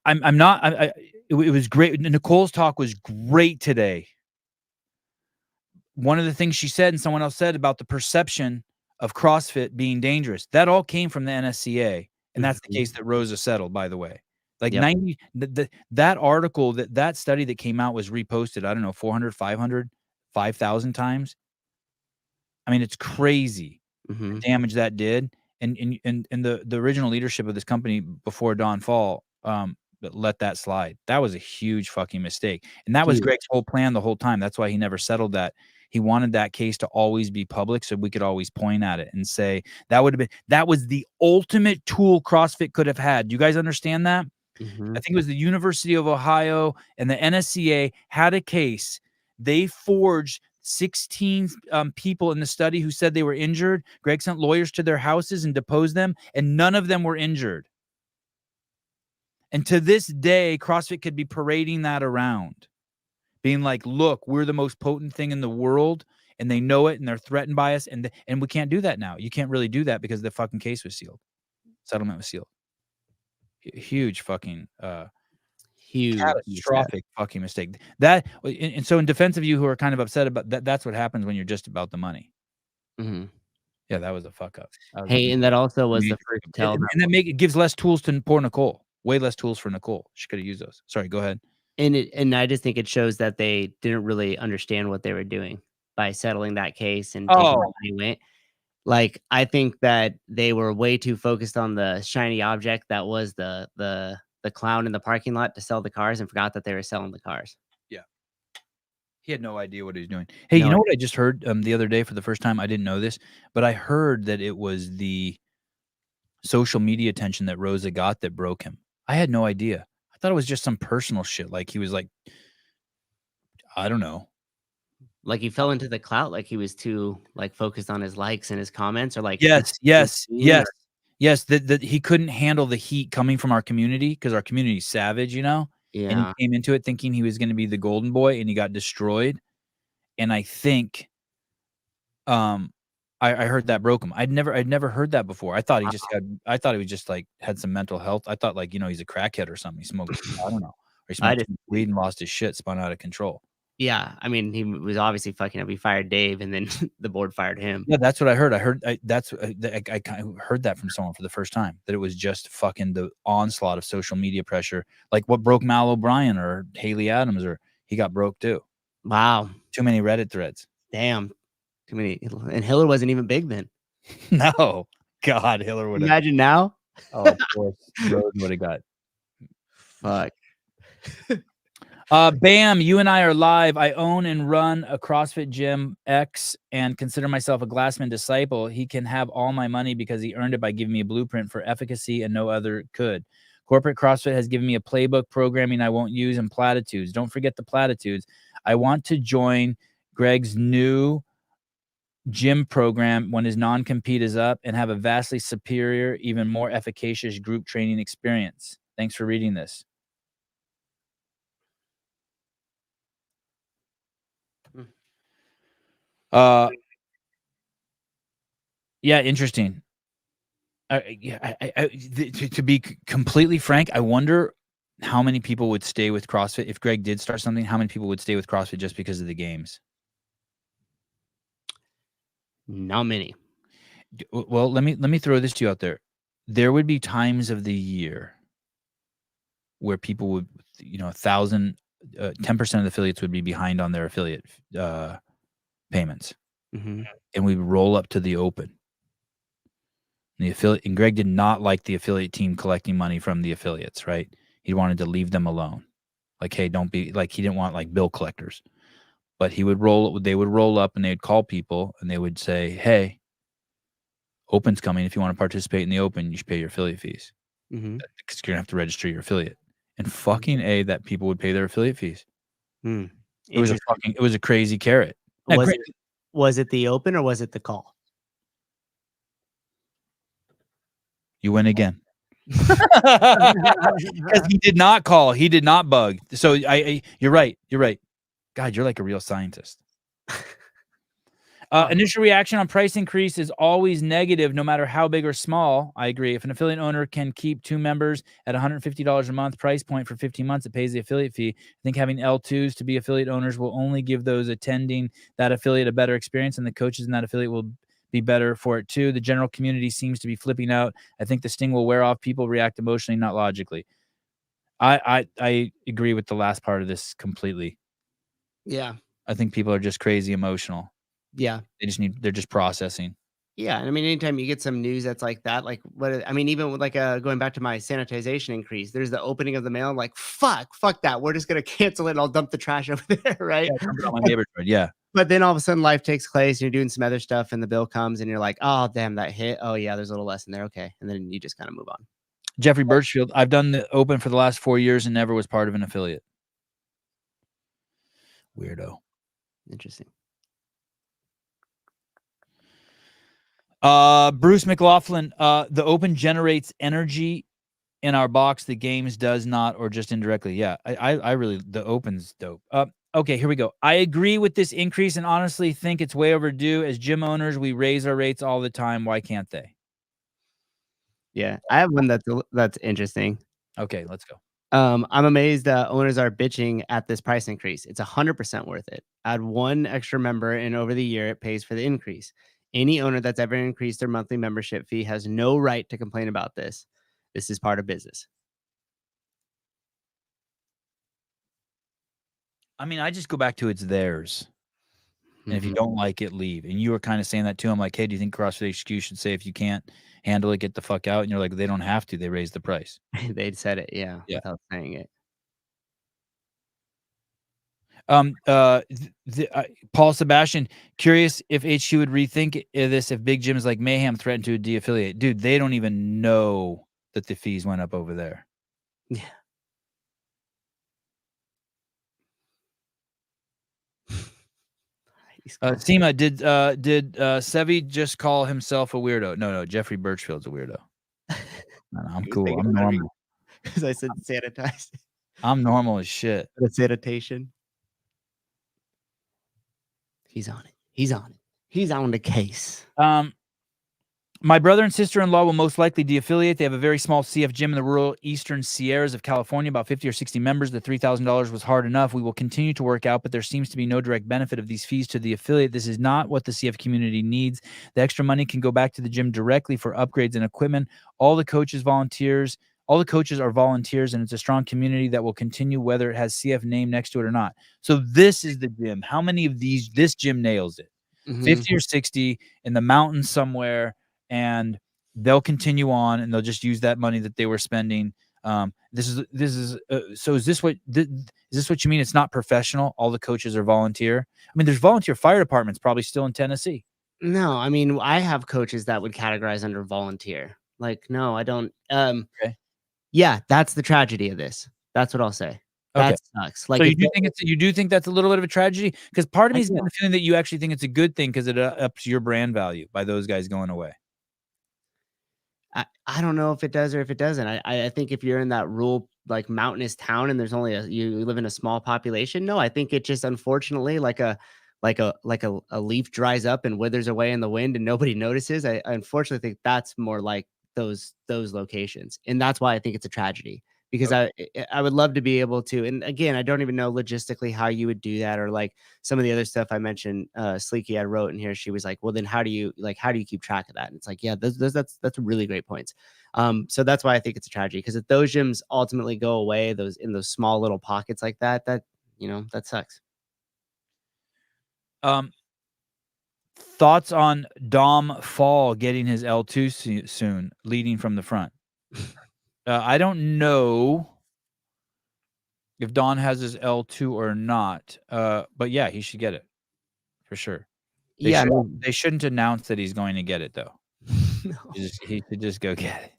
It was great. Nicole's talk was great today. One of the things she said and someone else said about the perception of CrossFit being dangerous, that all came from the NSCA. And that's the case that Rosa settled, by the way. Like that article, that study that came out was reposted, I don't know, 400, 500, 5,000 times. I mean, it's crazy Mm-hmm. the damage that did. And the original leadership of this company before Don Fall let that slide. That was a huge fucking mistake. And that was Huge. Greg's whole plan the whole time. That's why he never settled that. He wanted that case to always be public so we could always point at it and say that was the ultimate tool CrossFit could have had. Do you guys understand that? Mm-hmm. I think it was the University of Ohio and the NSCA had a case. They forged 16 people in the study who said they were injured. Greg sent lawyers to their houses and deposed them, and none of them were injured. And to this day, CrossFit could be parading that around, being like, look, we're the most potent thing in the world, and they know it, and they're threatened by us, and we can't do that now. You can't really do that because the fucking case was sealed. Settlement was sealed. Huge fucking Huge catastrophic fucking mistake. That and so in defense of you who are kind of upset about that, that's what happens when you're just about the money. Mm-hmm. Yeah, that was a fuck up. Hey, and that also was the first tell. And that it gives less tools to poor Nicole. Way less tools for Nicole. She could have used those. Sorry, go ahead. And I just think it shows that they didn't really understand what they were doing by settling that case and taking the money went. Like, I think that they were way too focused on the shiny object that was the clown in the parking lot to sell the cars and forgot that they were selling the cars. Yeah. He had no idea what he was doing. Hey, you know what I just heard the other day for the first time? I didn't know this, but I heard that it was the social media attention that Rosa got that broke him. I had no idea. I thought it was just some personal shit. Like he was like, I don't know. Like he fell into the clout, like he was too like focused on his likes and his comments, or like yes. That he couldn't handle the heat coming from our community because our community's savage, you know. Yeah. And he came into it thinking he was going to be the golden boy, and he got destroyed. And I think, I heard that broke him. I'd never heard that before. I thought he was just like had some mental health. I thought like, you know, he's a crackhead or something. He smoked, I don't know. Or he smoked weed and lost his shit, spun out of control. Yeah. I mean, he was obviously fucking up. He fired Dave and then the board fired him. Yeah, that's what I heard. I heard that from someone for the first time, that it was just fucking the onslaught of social media pressure. Like what broke Mal O'Brien or Haley Adams, or he got broke too. Wow. Too many Reddit threads. Damn. Too many. And Hiller wasn't even big then. No. God, Hiller would have. Imagine now. Oh, of course. Roden would have got. Fuck. Bam, you and I are live. I own and run a CrossFit Gym X and consider myself a Glassman disciple. He can have all my money because he earned it by giving me a blueprint for efficacy and no other could. Corporate CrossFit has given me a playbook programming I won't use and platitudes. Don't forget the platitudes. I want to join Greg's new gym program when his non-compete is up and have a vastly superior, even more efficacious group training experience. Thanks for reading this. Yeah, interesting. To be completely frank, I wonder how many people would stay with CrossFit if Greg did start something. How many people would stay with CrossFit just because of the games? Not many. Well, let me throw this to you out there. There would be times of the year where people would, 1,000, 10% of the affiliates would be behind on their affiliate payments, and we would roll up to the open. The affiliate, and Greg did not like the affiliate team collecting money from the affiliates, right? He wanted to leave them alone. Like, hey, don't be like, he didn't want like bill collectors. But they would roll up and they'd call people and they would say, hey, Open's coming. If you want to participate in the Open, you should pay your affiliate fees. Because you're going to have to register your affiliate. And fucking A, that people would pay their affiliate fees. It was a crazy carrot. Was it the Open or was it the call? You win again. Because he did not call. He did not bug. So you're right. You're right. God, you're like a real scientist. Initial reaction on price increase is always negative, no matter how big or small. I agree. If an affiliate owner can keep 2 members at $150 a month price point for 15 months, it pays the affiliate fee. I think having L2s to be affiliate owners will only give those attending that affiliate a better experience, and the coaches in that affiliate will be better for it too. The general community seems to be flipping out. I think the sting will wear off. People react emotionally, not logically. I agree with the last part of this completely. Yeah. I think people are just crazy emotional. Yeah. They're just processing. Yeah, and I mean, anytime you get some news that's like that, like I mean, even with like going back to my sanitization increase, there's the opening of the mail. I'm like, fuck that. We're just gonna cancel it and I'll dump the trash over there, right? Yeah, dump it on my neighbor's road. Yeah. But then all of a sudden life takes place and you're doing some other stuff and the bill comes and you're like, oh damn, that hit. Oh yeah, there's a little less in there. Okay. And then you just kind of move on. Jeffrey Birchfield, I've done the open for the last 4 years and never was part of an affiliate. Weirdo. Interesting. Bruce McLaughlin, the open generates energy in our box. The games does not, or just indirectly. Yeah, I really, the open's dope. Okay, here we go. I agree with this increase and honestly think it's way overdue. As gym owners, we raise our rates all the time. Why can't they? Yeah, I have one that's interesting. Okay, let's go. I'm amazed that owners are bitching at this price increase. It's 100% worth it. Add one extra member, and over the year, it pays for the increase. Any owner that's ever increased their monthly membership fee has no right to complain about this. This is part of business. I mean, I just go back to it's theirs. And if you Mhm. don't like it, leave. And you were kind of saying that too. I'm like, hey, do you think CrossFit HQ should say if you can't handle it, get the fuck out? And you're like, they don't have to. They raise the price. They said it, yeah, Yeah. without saying it. Paul Sebastian, curious if HQ would rethink this if big gyms like Mayhem threaten to de-affiliate. Dude, they don't even know that the fees went up over there. Yeah. Seema, did Sevi just call himself a weirdo? No, Jeffrey Birchfield's a weirdo. No, I'm cool. I'm normal. Because I said sanitized. I'm normal as shit. The sanitation. He's on it. He's on it. He's on the case. My brother and sister-in-law will most likely de-affiliate. They have a very small CF gym in the rural eastern Sierras of California, about 50 or 60 members. The $3,000 was hard enough. We will continue to work out, but there seems to be no direct benefit of these fees to the affiliate. This is not what the CF community needs. The extra money can go back to the gym directly for upgrades and equipment. All the coaches are volunteers, and it's a strong community that will continue whether it has CF name next to it or not. So this is the gym. How many of these? This gym nails it. 50 or 60 in the mountains somewhere. And they'll continue on, and they'll just use that money that they were spending. So is this what you mean? It's not professional. All the coaches are volunteer. I mean, there's volunteer fire departments probably still in Tennessee. No, I mean, I have coaches that would categorize under volunteer. Like, no, I don't. Okay. Yeah, that's the tragedy of this. That's what I'll say. That Okay. sucks. Like, so you do think that's a little bit of a tragedy? Because part of me is the feeling that you actually think it's a good thing because it ups your brand value by those guys going away. I don't know if it does or if it doesn't. I think if you're in that rural, like mountainous town and there's only you live in a small population, no, I think it just unfortunately like a leaf dries up and withers away in the wind and nobody notices. I unfortunately think that's more like those locations. And that's why I think it's a tragedy. Because I would love to be able to, and again, I don't even know logistically how you would do that, or like some of the other stuff I mentioned. Sleeky, I wrote in here. She was like, "Well, then how do you keep track of that?" And it's like, yeah, that's really great points. So that's why I think it's a tragedy, because if those gyms ultimately go away, those small little pockets like that that sucks. Thoughts on Dom Fall getting his L2 soon, leading from the front? I don't know if Don has his L2 or not, but yeah, he should get it for sure. They shouldn't announce that he's going to get it though. No. He should just go get it.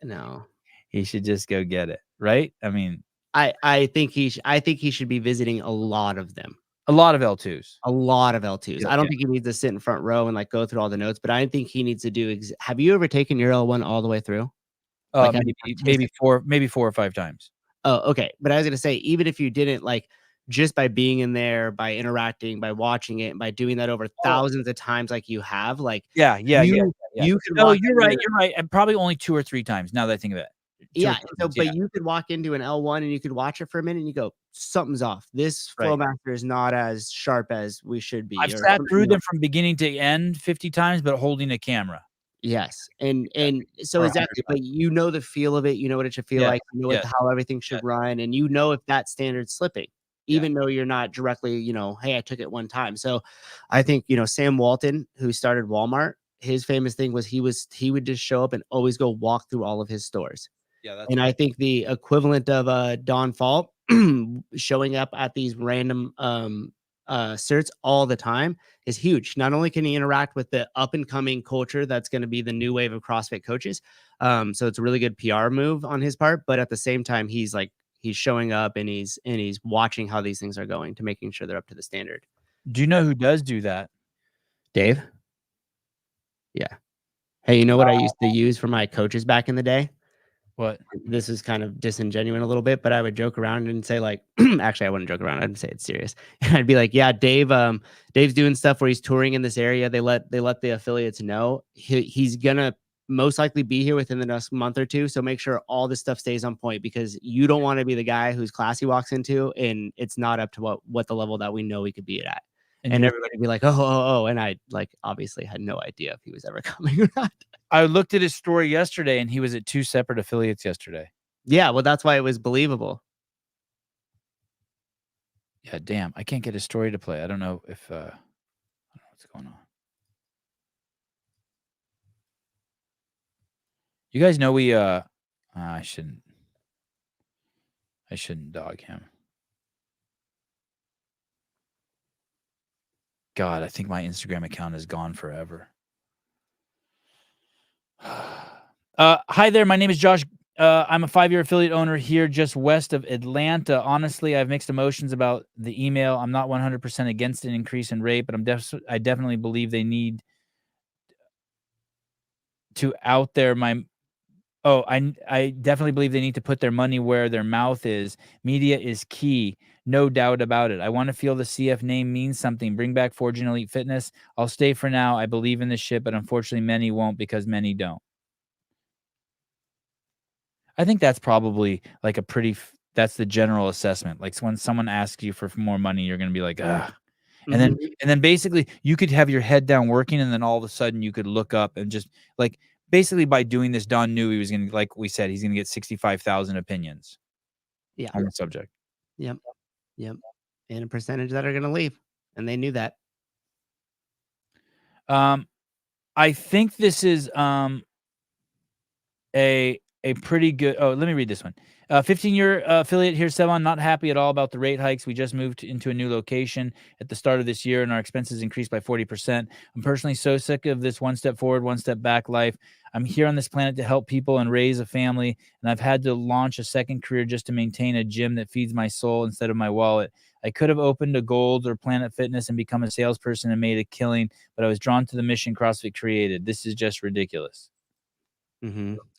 No, he should just go get it, right? I mean, I think he should be visiting a lot of them. A lot of L2s. A lot of L2s. Yeah, I don't think he needs to sit in front row and like go through all the notes, but I think he needs to do. Have you ever taken your L1 all the way through? Like, maybe 4 or 5 times. Oh, okay. But I was gonna say, even if you didn't, like, just by being in there, by interacting, by watching it, and by doing that over thousands of times, like you have, like, yeah. You can. No, you're right. And probably only 2 or 3 times. Now that I think of it. Yeah. So, but you could walk into an L1 and you could watch it for a minute and you go, something's off. This Flowmaster is not as sharp as we should be. I've sat through them from beginning to end 50 times, but holding a camera. Yes. And so exactly, but you know the feel of it, you know what it should feel like, you know how everything should run, and you know if that standard's slipping. even though you're not directly, hey, I took it one time. So I think, Sam Walton, who started Walmart, his famous thing was he would just show up and always go walk through all of his stores. Yeah, that's And I think the equivalent of Don Fault showing up at these random certs all the time is huge. Not only can he interact with the up and coming culture that's going to be the new wave of CrossFit coaches, so it's a really good PR move on his part, but at the same time, he's showing up and he's watching how these things are going to making sure they're up to the standard. Do you know who does do that? Dave? Yeah. Hey, you know what I used to use for my coaches back in the day? What? This is kind of disingenuous a little bit, but I would joke around and say like, actually, I wouldn't joke around. I'd say it's serious. And I'd be like, yeah, Dave's doing stuff where he's touring in this area. They let the affiliates know he's gonna most likely be here within the next month or two. So make sure all this stuff stays on point, because you don't want to be the guy whose class he walks into and it's not up to what the level that we know he could be at. And everybody would be like, oh. And I obviously had no idea if he was ever coming or not. I looked at his story yesterday and he was at 2 separate affiliates yesterday. Yeah, well, that's why it was believable. Yeah, damn. I can't get his story to play. I don't know if I don't know what's going on. You guys know I shouldn't dog him. God, I think my Instagram account is gone forever. Hi there. My name is Josh. I'm a 5-year affiliate owner here just west of Atlanta. Honestly, I have mixed emotions about the email. I'm not 100% against an increase in rate, but I definitely believe they need to out there I definitely believe they need to put their money where their mouth is. Media is key. No doubt about it. I want to feel the CF name means something. Bring back Forging Elite Fitness. I'll stay for now. I believe in this shit, but unfortunately many won't because many don't. I think that's probably like that's the general assessment. Like when someone asks you for more money, you're going to be like, ugh. And then basically you could have your head down working, and then all of a sudden you could look up and just like, basically by doing this, Don knew he was going to, like we said, he's going to get 65,000 opinions on the subject. Yep. And a percentage that are going to leave. And they knew that. I think this is a pretty good, let me read this one. 15-year affiliate here, Sevan, not happy at all about the rate hikes. We just moved into a new location at the start of this year, and our expenses increased by 40%. I'm personally so sick of this one step forward, one step back life. I'm here on this planet to help people and raise a family, and I've had to launch a second career just to maintain a gym that feeds my soul instead of my wallet. I could have opened a Gold or Planet Fitness and become a salesperson and made a killing, but I was drawn to the mission CrossFit created. This is just ridiculous.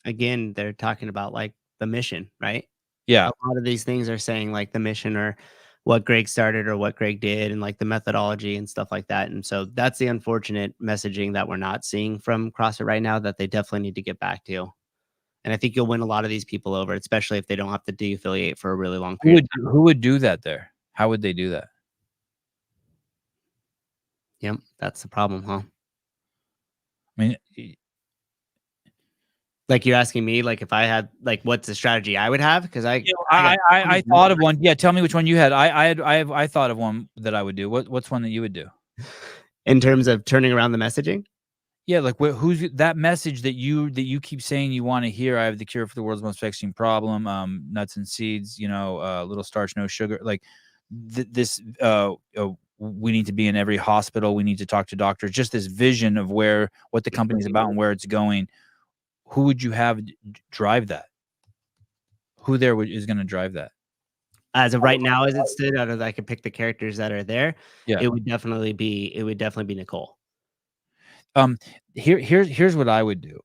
Again, they're talking about like the mission, right? Yeah. A lot of these things are saying like the mission or what Greg started or what Greg did and like the methodology and stuff like that. And so that's the unfortunate messaging that we're not seeing from CrossFit right now that they definitely need to get back to. And I think you'll win a lot of these people over, especially if they don't have to de-affiliate for a really long period. Who would do that there? How would they do that? Yep, that's the problem, huh? I mean, like you're asking me, like if I had, like, what's the strategy I would have? Because I thought of one. Yeah, tell me which one you had. I thought of one that I would do. What's one that you would do? In terms of turning around the messaging? Yeah, like who's that message that you keep saying you want to hear? I have the cure for the world's most vexing problem. Nuts and seeds. Little starch, no sugar. Like this. We need to be in every hospital. We need to talk to doctors. Just this vision of what the company's about and where it's going. Who would you have drive that? Who is going to drive that? As of right now, as it stood, out of I could pick the characters that are there. Yeah, it would definitely be Nicole. Here's what I would do.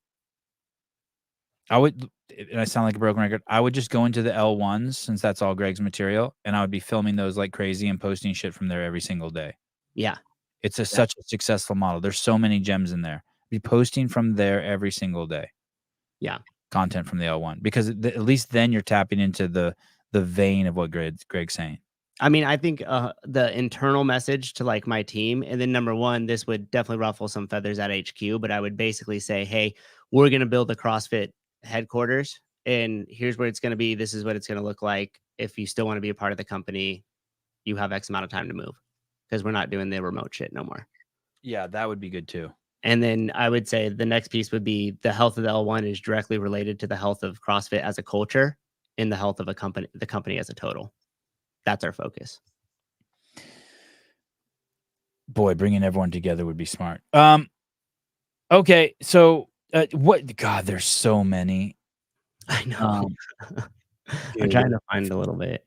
I would, and I sound like a broken record, I would just go into the L1s, since that's all Greg's material, and I would be filming those like crazy and posting shit from there every single day. Yeah. It's such a successful model. There's so many gems in there. Be posting from there every single day. Yeah. Content from the L1, because at least then you're tapping into the vein of what Greg's saying. I mean, I think the internal message to like my team, and then number one, this would definitely ruffle some feathers at HQ, but I would basically say, hey, we're going to build a CrossFit headquarters, and here's where it's going to be. This is what it's going to look like. If you still want to be a part of the company, you have X amount of time to move, because we're not doing the remote shit no more. Yeah, that would be good too. And then I would say the next piece would be the health of the L1 is directly related to the health of CrossFit as a culture and the health of the company as a total. That's our focus. Boy, bringing everyone together would be smart. Okay, so what? God, there's so many. I know. I'm trying to find a little bit.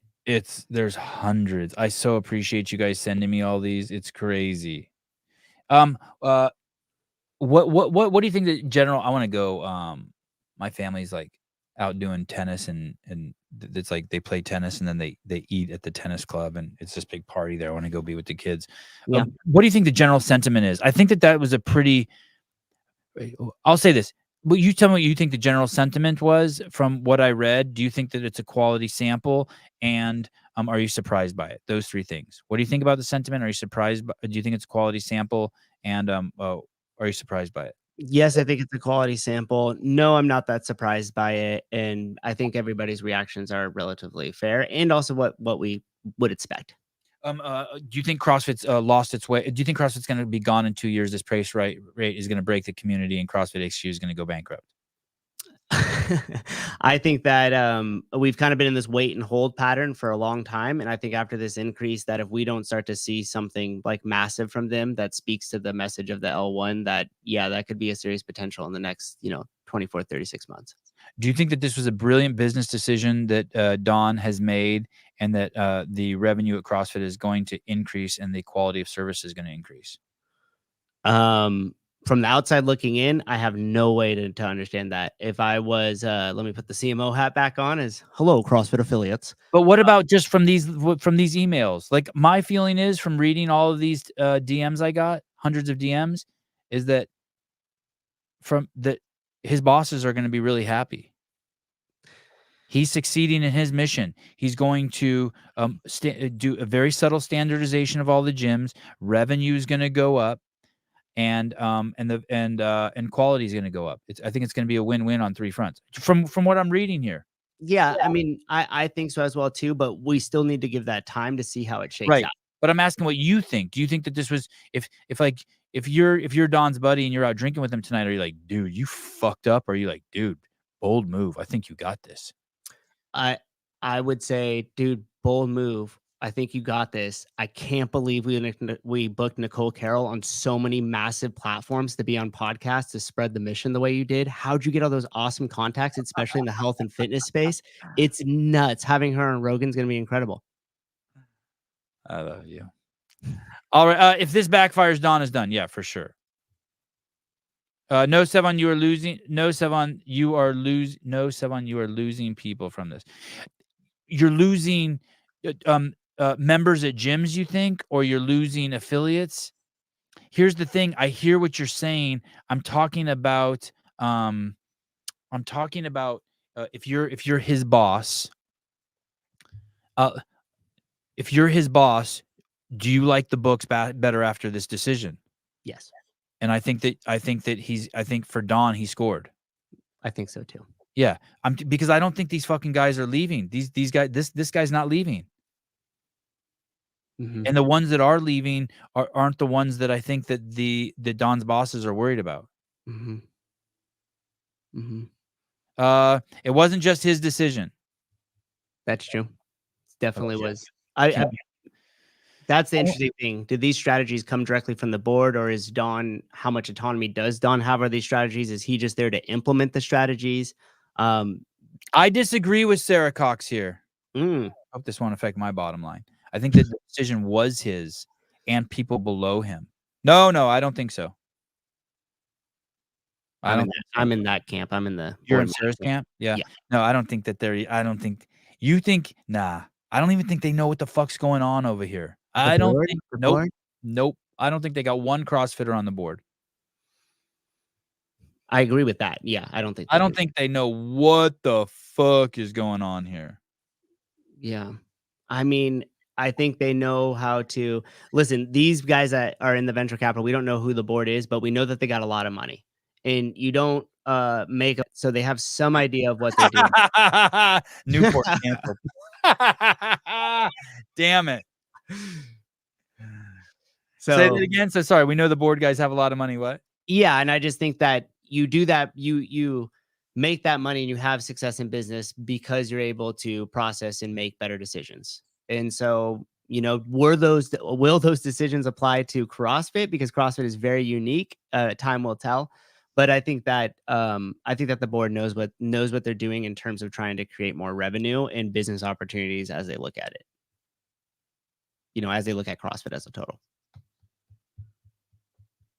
There's hundreds. I so appreciate you guys sending me all these. It's crazy. What do you think that general? I want to go. My family's like out doing tennis, and it's like they play tennis and then they eat at the tennis club, and it's this big party there. I want to go be with the kids. Yeah. What do you think the general sentiment is? I think that was a pretty. I'll say this. Well, you tell me what you think the general sentiment was from what I read. Do you think that it's a quality sample? And are you surprised by it? Those three things. What do you think about the sentiment? Are you surprised? Do you think it's a quality sample? And are you surprised by it? Yes, I think it's a quality sample. No, I'm not that surprised by it. And I think everybody's reactions are relatively fair and also what we would expect. Do you think CrossFit's lost its way? Do you think CrossFit's going to be gone in 2 years? This price rate is going to break the community, and CrossFit HQ is going to go bankrupt. I think that we've kind of been in this wait and hold pattern for a long time. And I think after this increase, that if we don't start to see something like massive from them that speaks to the message of the L1, that, yeah, that could be a serious potential in the next, 24, 36 months. Do you think that this was a brilliant business decision that Don has made, and that the revenue at CrossFit is going to increase and the quality of service is going to increase? From the outside looking in, I have no way to understand that. If I was, let me put the CMO hat back on, as hello, CrossFit affiliates. But what about just from these emails? Like, my feeling is from reading all of these DMs I got, hundreds of DMs, is that his bosses are going to be really happy. He's succeeding in his mission. He's going to do a very subtle standardization of all the gyms. Revenue is going to go up, and quality is going to go up. I think it's going to be a win-win on three fronts. From what I'm reading here. Yeah, I mean, I think so as well too. But we still need to give that time to see how it shakes out. But I'm asking what you think. Do you think that this was if you're Don's buddy and you're out drinking with him tonight, are you like, dude, you fucked up? Or are you like, dude, bold move. I think you got this. I would say, dude, bold move. I think you got this. I can't believe we booked Nicole Carroll on so many massive platforms to be on podcasts to spread the mission the way you did. How'd you get all those awesome contacts, especially in the health and fitness space? It's nuts. Having her on Rogan's going to be incredible. I love you. All right. If this backfires, Don is done. Yeah, for sure. No, Sevan, you are losing. No, Sevan, you are losing. No, Sevan, you are losing people from this. You're losing members at gyms, you think, or you're losing affiliates? Here's the thing. I hear what you're saying. I'm talking about if you're his boss. If you're his boss, do you like the books better after this decision? Yes. And I think for Don, he scored. I think so too. Yeah. Because I don't think these fucking guys are leaving. These guys, this guy's not leaving. Mm-hmm. And the ones that are leaving aren't the ones that I think that Don's bosses are worried about. Mm-hmm. Mm-hmm. It wasn't just his decision. That's true. Definitely was. That's the interesting thing. Did these strategies come directly from the board, or is Don, how much autonomy does Don have? Are these strategies? Is he just there to implement the strategies? I disagree with Sarah Cox here. I hope this won't affect my bottom line. I think that the decision was his and people below him. No, I don't think so. I'm in that camp. I'm in the. You're in Sarah's camp? Yeah. No, I don't think that you think, nah. I don't even think they know what the fuck's going on over here. Nope. I don't think they got one CrossFitter on the board. I agree with that. Yeah, I don't think they know what the fuck is going on here. Yeah. I mean, I think they know how to listen. These guys that are in the venture capital, we don't know who the board is, but we know that they got a lot of money. And you don't so they have some idea of what they do. Newport canceled. Damn it. So say that again. So sorry, we know the board guys have a lot of money. What? yeah, and I just think that you do that, you make that money and you have success in business because you're able to process and make better decisions. And so, will those decisions apply to CrossFit? Because CrossFit is very unique. Time will tell. But I think that the board knows what they're doing in terms of trying to create more revenue and business opportunities as they look at it. As they look at CrossFit as a total.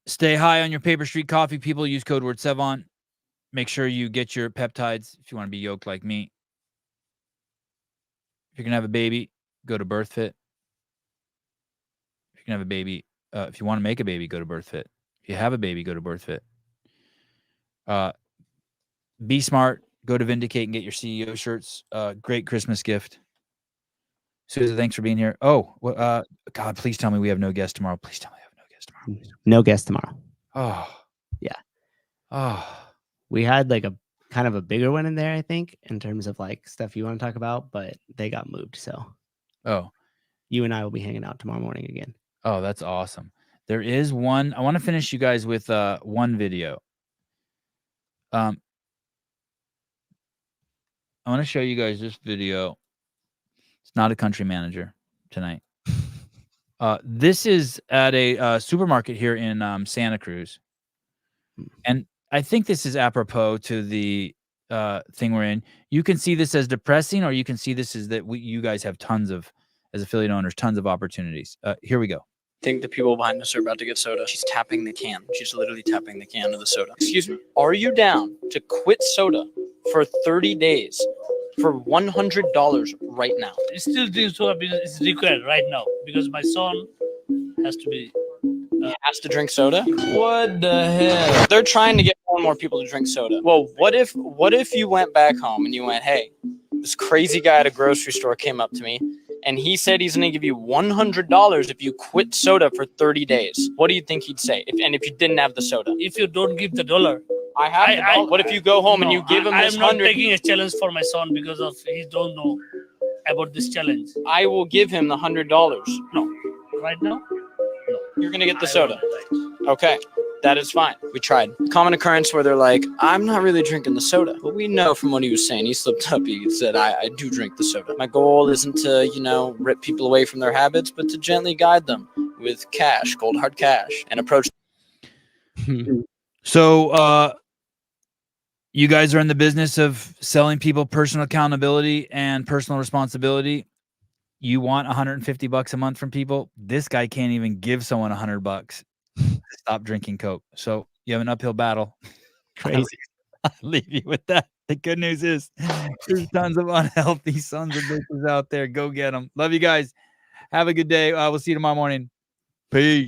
Stay high on your Paper Street Coffee, people. Use code word Sevan. Make sure you get your peptides if you want to be yoked like me. If you're going to have a baby, go to BIRTHFIT. If you're going to have a baby, if you want to make a baby, go to BIRTHFIT. If you have a baby, go to BIRTHFIT. Be smart. Go to Vindicate and get your CEO shirts. Great Christmas gift. Susan, thanks for being here. Oh, God, please tell me we have no guest tomorrow. Please tell me we have no guest tomorrow. No guest tomorrow. Oh. Yeah. Oh. We had like a kind of a bigger one in there, I think, in terms of like stuff you want to talk about, but they got moved. So you and I will be hanging out tomorrow morning again. Oh, that's awesome. There is one. I want to finish you guys with one video. I want to show you guys this video. It's not a country manager tonight. This is at a supermarket here in Santa Cruz. And I think this is apropos to the thing we're in. You can see this as depressing, or you can see this as that you guys have as affiliate owners, tons of opportunities. Here we go. I think the people behind us are about to get soda. She's tapping the can. She's literally tapping the can of the soda. Excuse me. Are you down to quit soda for 30 days for $100 right now? I still think soda because it's required right now because my son has to be. Has to drink soda? What the hell? They're trying to get more and more people to drink soda. Well, what if you went back home and you went, hey, this crazy guy at a grocery store came up to me and he said he's going to give you $100 if you quit soda for 30 days. What do you think he'd say? If you didn't have the soda? If you don't give the dollar. I have the dollar. What if you go home and you give him this $100? I'm not taking a challenge for my son because of he don't know about this challenge. I will give him the $100. No. Right now? No. You're going to get the soda. Okay. That is fine. We tried. Common occurrence where they're like, I'm not really drinking the soda. But we know from what he was saying, he slipped up. He said, I do drink the soda. My goal isn't to, rip people away from their habits, but to gently guide them with cash, cold hard cash, and approach. So you guys are in the business of selling people personal accountability and personal responsibility. You want $150 a month from people. This guy can't even give someone $100 to stop drinking Coke. So you have an uphill battle. Crazy. I'll leave you with that. The good news is there's tons of unhealthy sons of bitches out there. Go get them. Love you guys. Have a good day. We'll see you tomorrow morning. Peace.